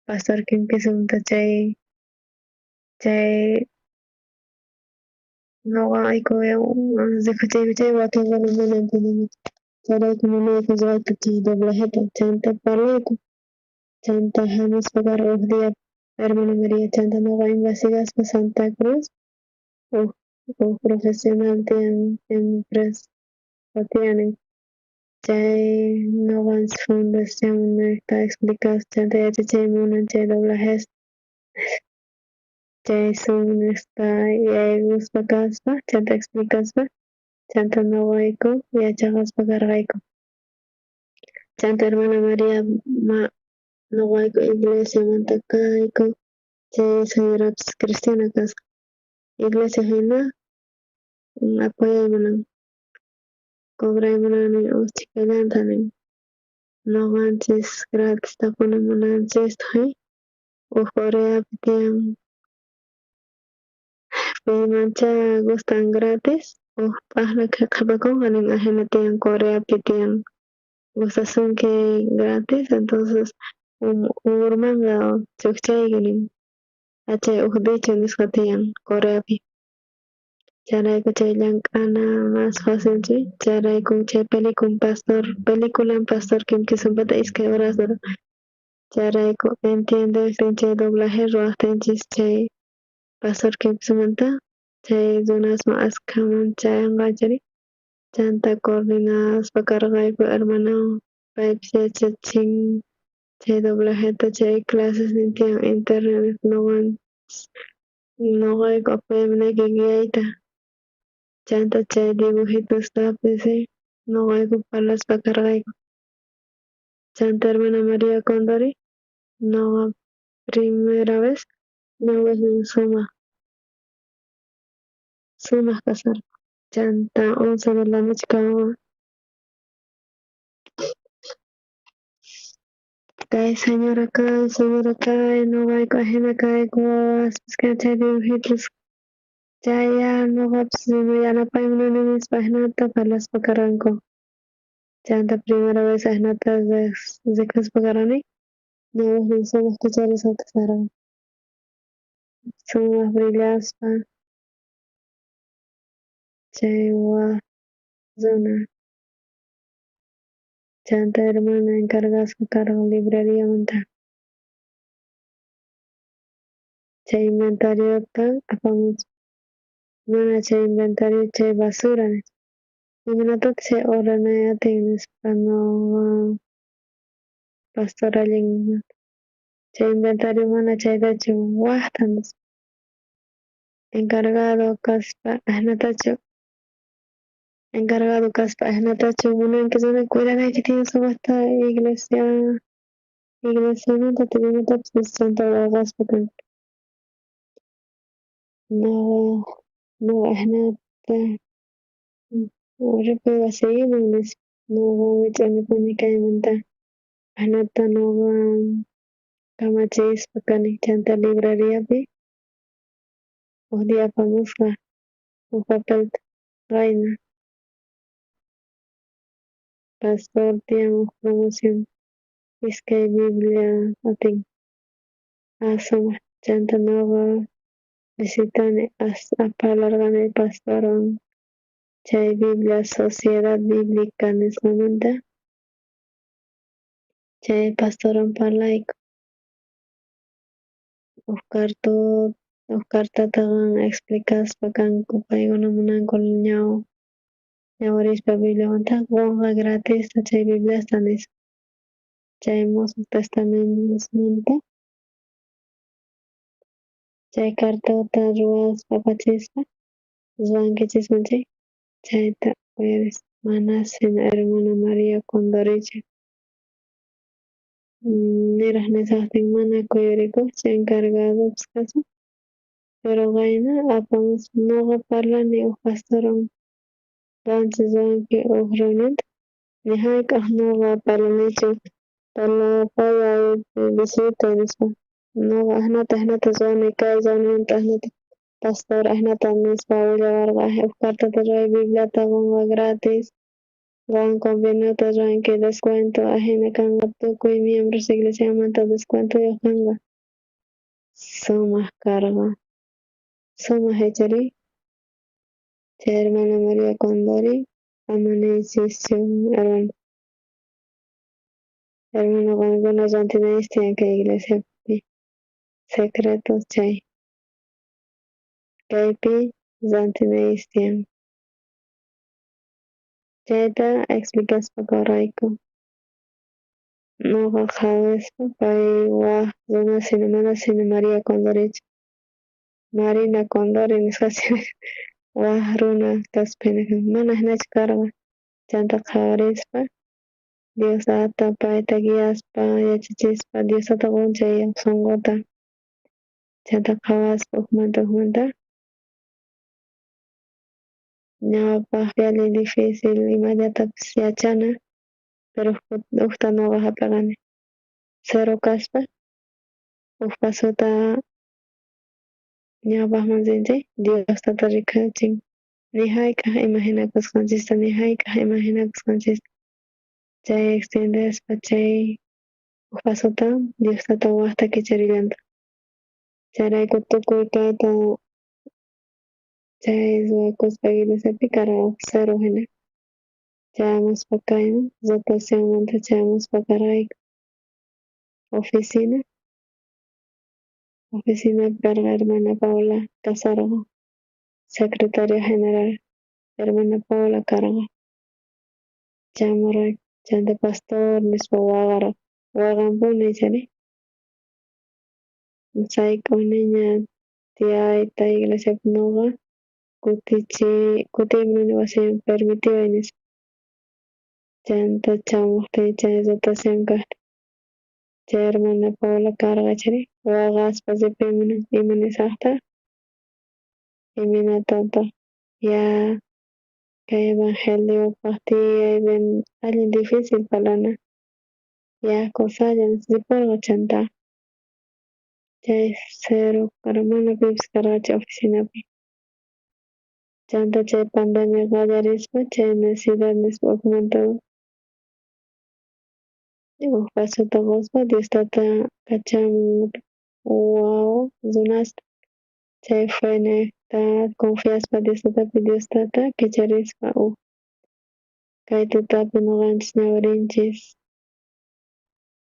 Pastor Kinkisunta chay nuqayku chay wakinkunata mana entendinichu chayrayku munayku ruwayta chay doblajeta chanta parlayku chanta hamuspa karqa uk dia hermana María chanta nuqa investigaspa Santa Cruz uk profesional tiyan empresa tiyanin chay nuqanchik fundacionta explicaspa chanta yachachiymi munan chay doblajes chay sumishpa yaykuspa kaspa chanta explicaspa chanta nuqayku yachaqaspa karqayku chanta hermana María nuqayku iglesiamanta kayku chay señorapis cristiana kasqa iglesia hina apoyaymunan cobraymunani uchikallanta nin nuqanchis gratis tapunamunanchistaq uk Coreapi tiyan paymancha gustan gratis uk p'aqla qhipakunqa nin ahina tiyan Coreapi tiyan gustasunki gratis entonces umurmanqa chukchayki nin achay uk dicho nisqa tiyan Coreapi chayrayku chay llank'ana mas facilchi chayrayku chay peliculan Pastor Kinkisumpata iskay horas duran chayrayku entiendektin chay doblaje ruwaptinchis chay Pastor Kinkisumanta chay runasman askhaman chayanqachari chanta coordinaspa karqayku hermana paypis yachachin chay doblajeta chay clases nin tiyan internet nuqayku apoyamunayki guiayta chanta chay dibujitostapis nuqayku parlaspa karqayku chanta hermana María Condori nuqa primera vez nin sumaq kasarqa chanta 11 de la noche kawa. Kay señora kay, no hay ajena kay guas, que te dibujitos. Jaya no vaps no ya no pa una mis pahnata palas pakaranko. Chanta primera vez ahnata de kas pakarani. No somos cucharas a casar. Somos brillas pa chewa zona. Chanta hermana encargas a cargo librería monta. Che inventario ta apamos. Mana che inventario che basura. Iminatot che ora na tienes pano pastora lingua. Che inventario mana che dacho wahtanos. Encargado caspa ahnatacho. Encargado caspa ahnatacho. Munan que se me cuida de que tienes hasta iglesia. Iglesia no te tenemos tapos santa vagas porque no ahnata. Ahora puedo seguir lunes. No voy a me comunicar y montar. Ahnata no va camachis pakani chanta librería pe. O día pamusca. O papel reina. Pastor tiang promoción. Es que Biblia ating asoma chanta nova visitane as apalargane pastoron chay Biblia sociedad bíblica neslamanta chay pastoron parlaiko Oscar tatagan explicas pakanku payguna munankul ñawarispa Biblia manta gonga gratis chay Biblia stanis chay Mosas Testamentos manta chay cartota ruas papachispa Zwankichis chayta uyarish mana sina hermana María Condoriche niraq nisaqtin mana kuyurikuqchu encargados kasu pero qayna apamus nuqa parlani uq pastoron Francis Wanki uq reunionta ni hayk'aq nuqa parlanichu parlapaya visita nispa nuqa ahnata Wani kay Wanimanta ahnata pastor ahnata nispa willawarqa uq cartata ruray Bibliata gonga gratis Wan conveniota ruranki descuento ajena kanga tukuy miembros iglesiamanta descuentoyuq kanga sumaq karqa sumaq hechari chay hermana María Condori ama nishichu hermano wankuna rantinayuq tiyan kay iglesiapi secretos chay kaypi rantinayuq tiyan chayta explicaspa karayku nuqa qhawispa pay waq runa sina mana sina María Condorichu Marina Condori nisqachu waq runa kaspa mana hinachu karqa chanta qhawarispa Diosata payta guiaspa yachachispa Diosata qunchayuq sunquta chanta qhawaspa hukmanta ñawpaq yali difícil imallatapis yachana pero uqta nuqa hap'irqani cero kaspa uq kasuta ñawpaq mansinchik Diostata rikachin ni hayk'aq ima hinakusqanchista ni hayk'aq ima hinakusqanchista chay extiendespa chay uq kasuta Diostata waqta kicharillanta chayrayku tukuy kayta chay suwakuspa iglesiapi karqa cero hina chayamuspa kayman rotacionmanta chayamuspa karayku oficinapi karqa hermana Paula Casargo secretaria general hermana Paula karqa chamurayku chanta pastor nispa waqanpuni chari sayk'uyniña tiyayta iglesiapi nuqa kutiymunani wasiman permitiway nispa chanta chamuqtiyá chay rotación kaqta chay hermana Paula karqa chari waqaspa zipimunan ima nisaqta iminatataq ya kay evangelio paqtiyayben allin difícil palana yaqkusalla sipurqa chanta chay cero mana pipis karqachu oficinapi chanta chay pandemia qallarispa chay necesidad nispa ukmanta uk pasuta quspa Diostata kachamun wawa runasta chay fenekta confiaspa Diostatapi Diostata kicharispa kay tutapi ñuqanchis ñawirinchis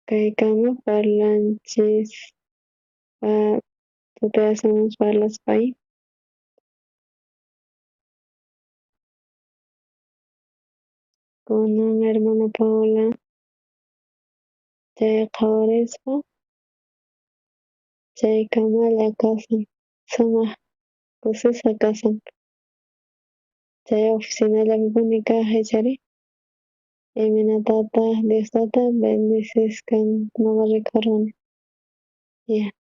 kaykama parlanchis tutay hacemos parlaspay kunan hermana Paula chay qhawarispa chay kamalla kasan sumaq kusisqa kasan chay oficinallapi kaqay chari iminatataq Diostata bendisiskan ñuqa rikurani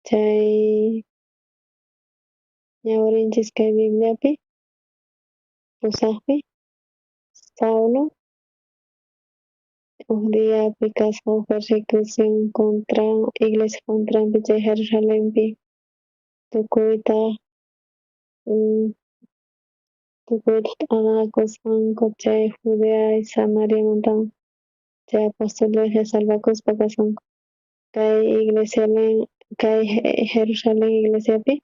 chay ñawirinchis kay Bibliapi pusaqpi Saulo uk diapi kasqa persecución contra iglesia contrampi chay Jerusalenpi tukuyta t'aqakusqanku chay Judea y Samariamantawan chay apostolesqa salvakuspa kasanku kay iglesialen kay Jerusalén iglesiapi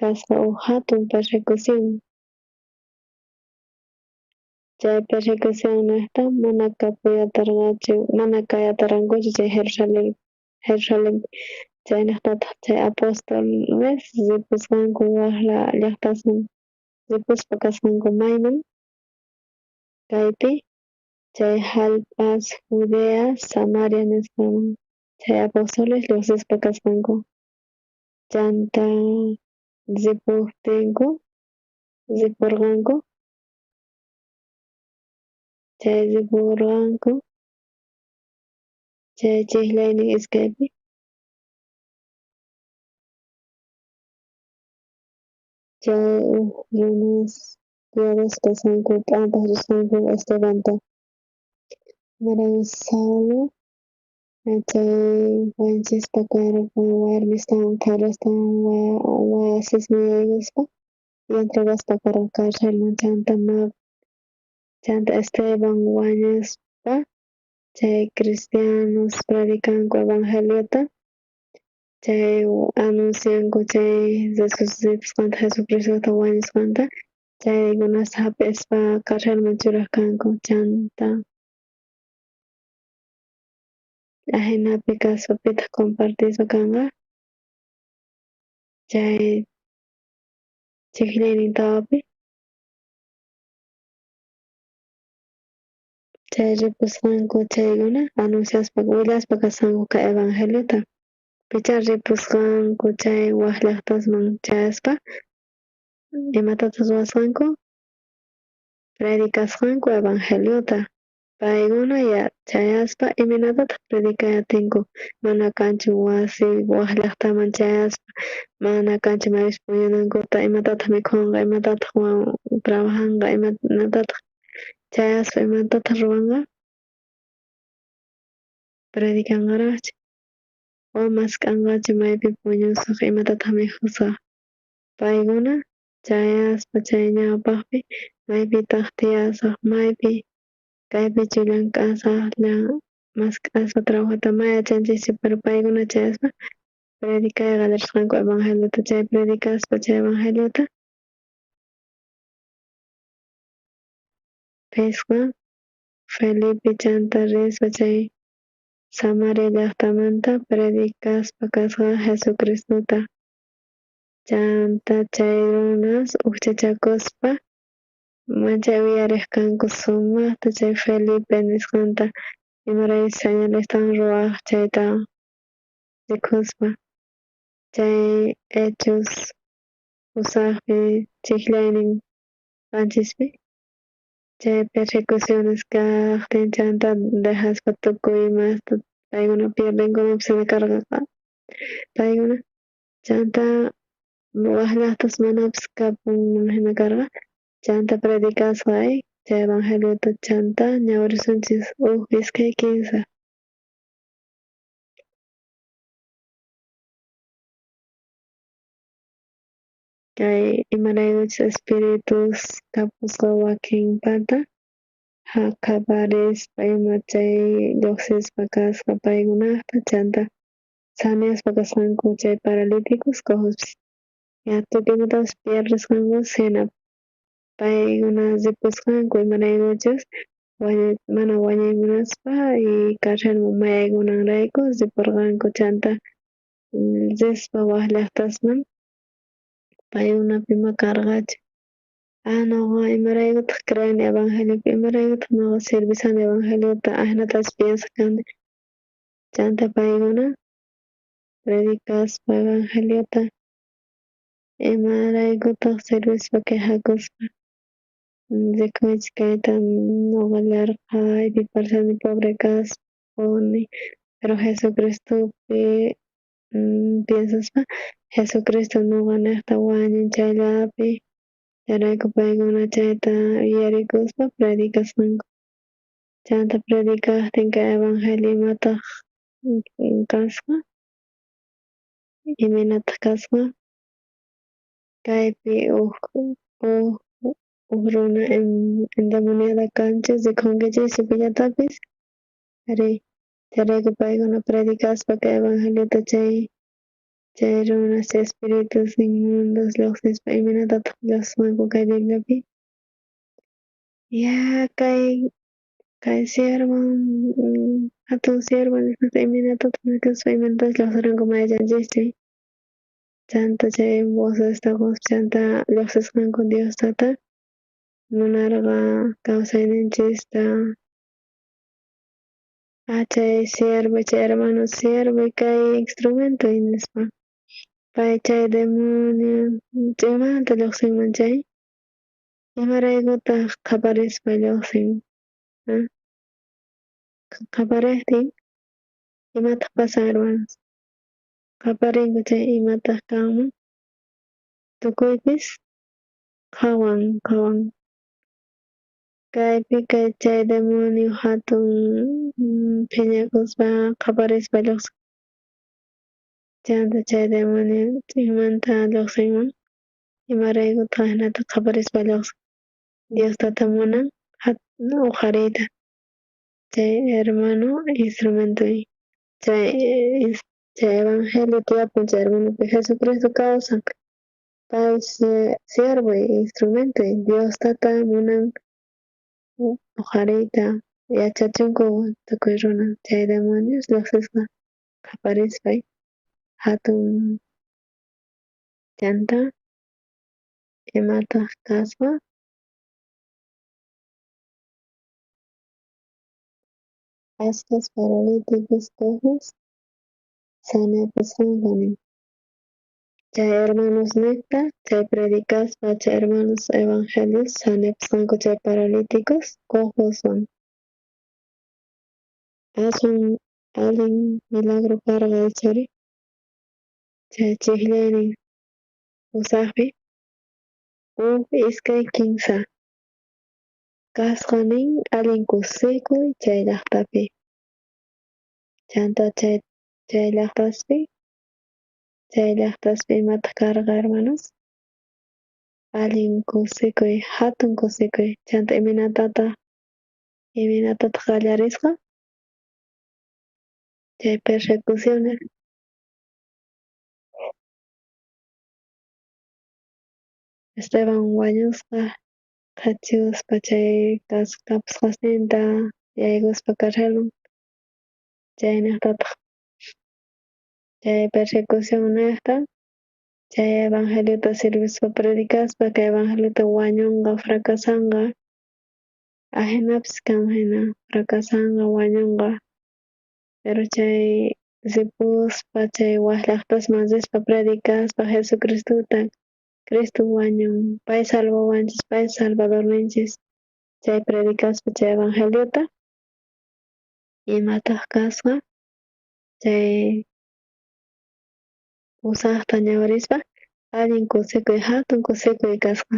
kasqa hatun persecución chay persecución niqta mana kapuyatarqachu mana kayatarqankuchu chay Jerusalén chaynaqtataq chay apóstoles ripusqanku waqla llaqtasun ripuspa kasqanku mayman kaypi chay hallp'as Judea Samaria nisqaman chay apóstoles lluqsispa kasqanku chanta ripurqanku chay chiqlaynin iskaypi chay runas Dios kasanku t'antaq risqanku Estebanta Maran Saulo chay wanchispa karqa warmistawan Carlostawan asesinayakuspa y entregaspa karqa carcelman chanta Esteban wañuspa chay cristianos predicanku evangeliota chay anuncianku chay resucitashqanta Jesucristota wañusqanta chaykunasta hap'ispa carcelman churarkanku chanta ajinapi kaspa pitaq compartispa kanqa chay chiqllaynin tawapi chay ripusqanku chaykuna anunciaspa willaspa kasanku kay evangeliota picha ripusqanku chay waq llaqtasman chayaspa imatatas ruwasqanku predicasqanku evangeliota paykuna chayaspa iminatataq predicayatinku mana kanchu wasi waq llaqtaman chayaspa mana kanchu maypis puñunankuta imatataq mikhunqa imatataq trabajanqa imatataq chayaspa imatataq ruwanqa predicanqaraqchu o mask'anqachu maypi puñusaq imatataq mikhusaq paykuna chayaspa chay ñawpaqpi maypitaq tiyasaq maypi kaypichu llank'asaq mask'asqa trabajota may achanchikchu pero paykuna chayaspa predicay qallarisqanku evangeliota chay predicaspa chay evangeliota pisqa Felipe chanta rispa chay Samaria llaqtamanta predicaspa kasqa Jesucristuta chanta chay runas ukchachakuspa chay uyariqkanku sumaqta chay Felipe nisqanta imaraykuchus señalestawan ruwaq chayta rikuspa chay hechos usaqpi chiqllaynin qanchispi chay persecuciones kaqtin chanta dejaspa tukuy imasta paykuna pierdinkunapi karqa paykuna chanta waq llaqtas manapis kapun hina karqa chanta predicasqa chay evangeliota chanta ñawrisunchis iskay kinsa. Kay imaraykuchus espiritus kapusqa wakin pata qhaparispa ima chay lluqsispa kasqa paykunaqta chanta saneaspa kasqanku chay paralíticos cojuspis ña tukuymantapis pierdisqankus hina paykuna ripusqanku imaraykuchus mana wañuymunaspa y carcelman mayaykunanrayku ripurqanku chanta rispa wak llaqtasman paykunapi ima karqachu. Noqa imaraykutaq creani evangeliopi, imaraykutaq noqa servisani evangeliota ashnatash piensakani. Chanta paykuna predikaspa evangeliota imaraykutaq servispa qijakuspa rikuychik kayta noqa llarqaypi parsani pobre kaspuni pero Jesucristupi piensaspa Jesucristo nuqa niqta wañun chayllapi chayrayku paykuna chayta yuyarikuspa predikasqanku. Chanta predikaptin kay evangelio imataq kasqa imanataq kasqa kaypi huk runa endemoniada kanchis rikunkichis pipillatapis ari chayrayku paykuna predikaspa kay evangeliota chay runa chay espiritus inmundos lluqsispa imanatataq lluqsisqanku kay Bibliapi kay siervo hatun siervo nisqata imanatataq nisqaspa imanatash lluqsiranku mayallanchikchay chanta chay vocestaqus chanta lluqsisqanku Diostata munarqa kawsayninchista chay siervo chay hermano siervo kay instrumento nispa pay chay demonio imanta lluqsinman chay imaraykutaq qhaparispa lluqsin qhapariptin imataq pasan hermanos qhaparinku chay imataq kanman tukuypis qhawan kaypi chay demonio hatun phiñakuspa qhaparispa lluqsin chanta chay demonio imanta lluqsinman imaraykutaq ashnata qhaparispa lluqsin Diostata munan ujariyta chay hermano instrumento chay evangelio tiyapun chay hermanopi Jesucristo kawsan pay siervo instrumento Diostata munan ujariyta yachachinku tukuy runa chay demonios lluqsisqa qhaparispay hatun chanta imataq kasqa ashkas paralíticos cojos saneapisqanku nin chay hermanos niqta chay predikaspa chay hermanos evangelios saneapisqanku chay paralíticos cojoswan ashwan allin milagro karqa ichari chay chiqllaynin usaqpi iskay kinsa kasqa nin allin kusikuy chay llaqtapi chanta chay llaqtaspi imataq karqa hermanos allin kusikuy hatun kusikuy chanta iminatataq qallarisqa chay persecuciones Esteban wañusqa qhachiyuspa chay kapusqasinta yaykuspa carcelman chay niqtataq chay persecución niqta chay evangeliota servispa predikaspa kay evangeliota wañunqa fracasanqa ajinapis kan hina fracasanqa wañunqa pero chay ripuspa chay wak llaqtasman rispa predikaspa Jesucristuta Cristo wañun pay salvawanchis pay salvadorninchis chay predikaspa chay evangeliota imataq kasqa chay usaqta ñawirispa allin kusikuy hatun kusikuy kasqa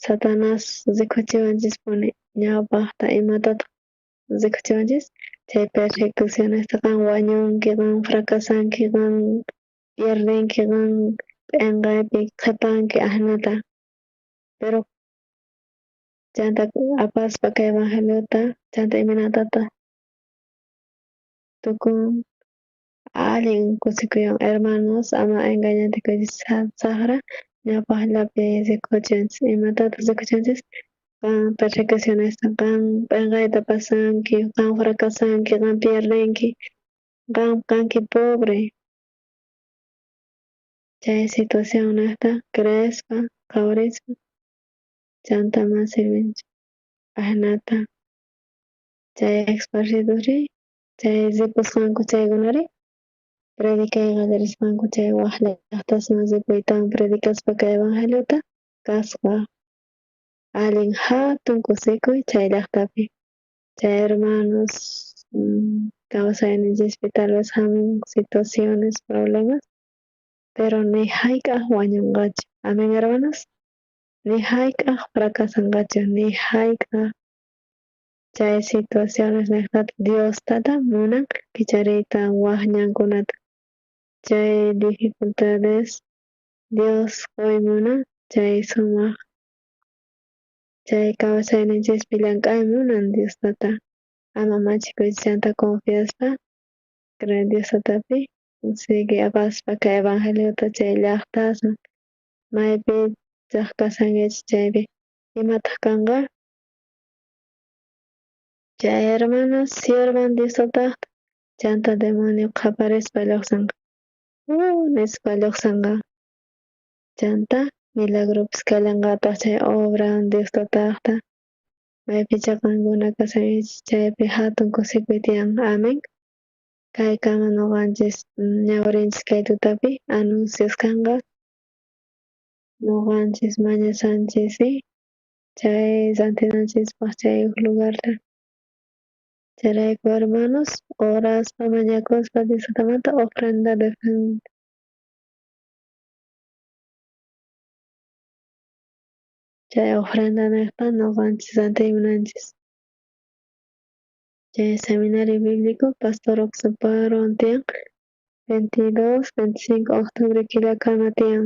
Satanás zikuchiwanchispuni ñawpaqta imatataq zikuchiwanchis chay persecucionesta kan wañunki kan fracasanki kan pierdinki kan p'inqaypi qhipanki ahnata pero chanta apaspa kay evangeliota chanta imanatata tukun allin kusikuywan hermanos ama engañatikuychis saqra ñawpaqllapi zikuchinchis imatataq zikuchinchis kan persecucionesta kan p'inqayta pasanki kan fracasanki kan pierdinki kan kanki pobre chay situacionesta crespa qawrispa chanta ma sirvinchik ahnata chay esparciduri chay zipusqanku chaykunari predikayqa ririsqanku chay waq llaqtasima zipuytawan predikaspaka kay evangeliota kasqa allin hatun kusikuy chay llaqtapi chay hermanos kawsayninchikpi tal vez hamun situaciones problemas pero ni hayk'aq wañunqachu amen hermanos ni hayk'aq fracasanqachu ni hayk'aq chay situaciones llaqtata Diostata munan kichariyta waq ñankunata chay dificultades Dios qoy munan chay sumaq chay kawsayninchikpi llank'ay munan Diostata ama machikuychis chanta confiaspa cree Diostatapi sigue apaspa kay evangeliota chay llaqtasman maypitaq kasankichis chaypi imataq kanqa chay hermanos sirvan Diostataq chanta demonio qaparispa lluqsinqa nispa lluqsinqa chanta milagropis kallanqataq chay obra Diostataqta maypicha qankuna kasankichis chaypi hatun kusikuy tiyan amen kay kama ñuqanchis ñawirinchis kay tutapi anuncios kanqa ñuqanchis mañasanchis chay santinanchispaq chay lugarta chayrayku hermanos oraspa mañakuspa Diostatamanta ofrenda chay ofrenda niqta ñuqanchis santiymunanchis chay seminario bíblico Pastor Oxaparo tiyan 22, 25 octubre killakama tiyan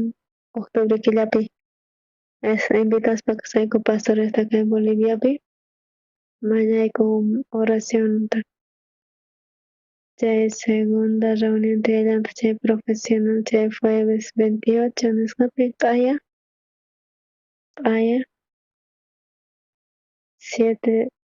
octubre killapi invitaspa kasayku pastoresta kay Boliviapi mañayku oracionta chay segunda reunión tiyallanta chay profesional chay jueves 28 nisqapi q'aya 7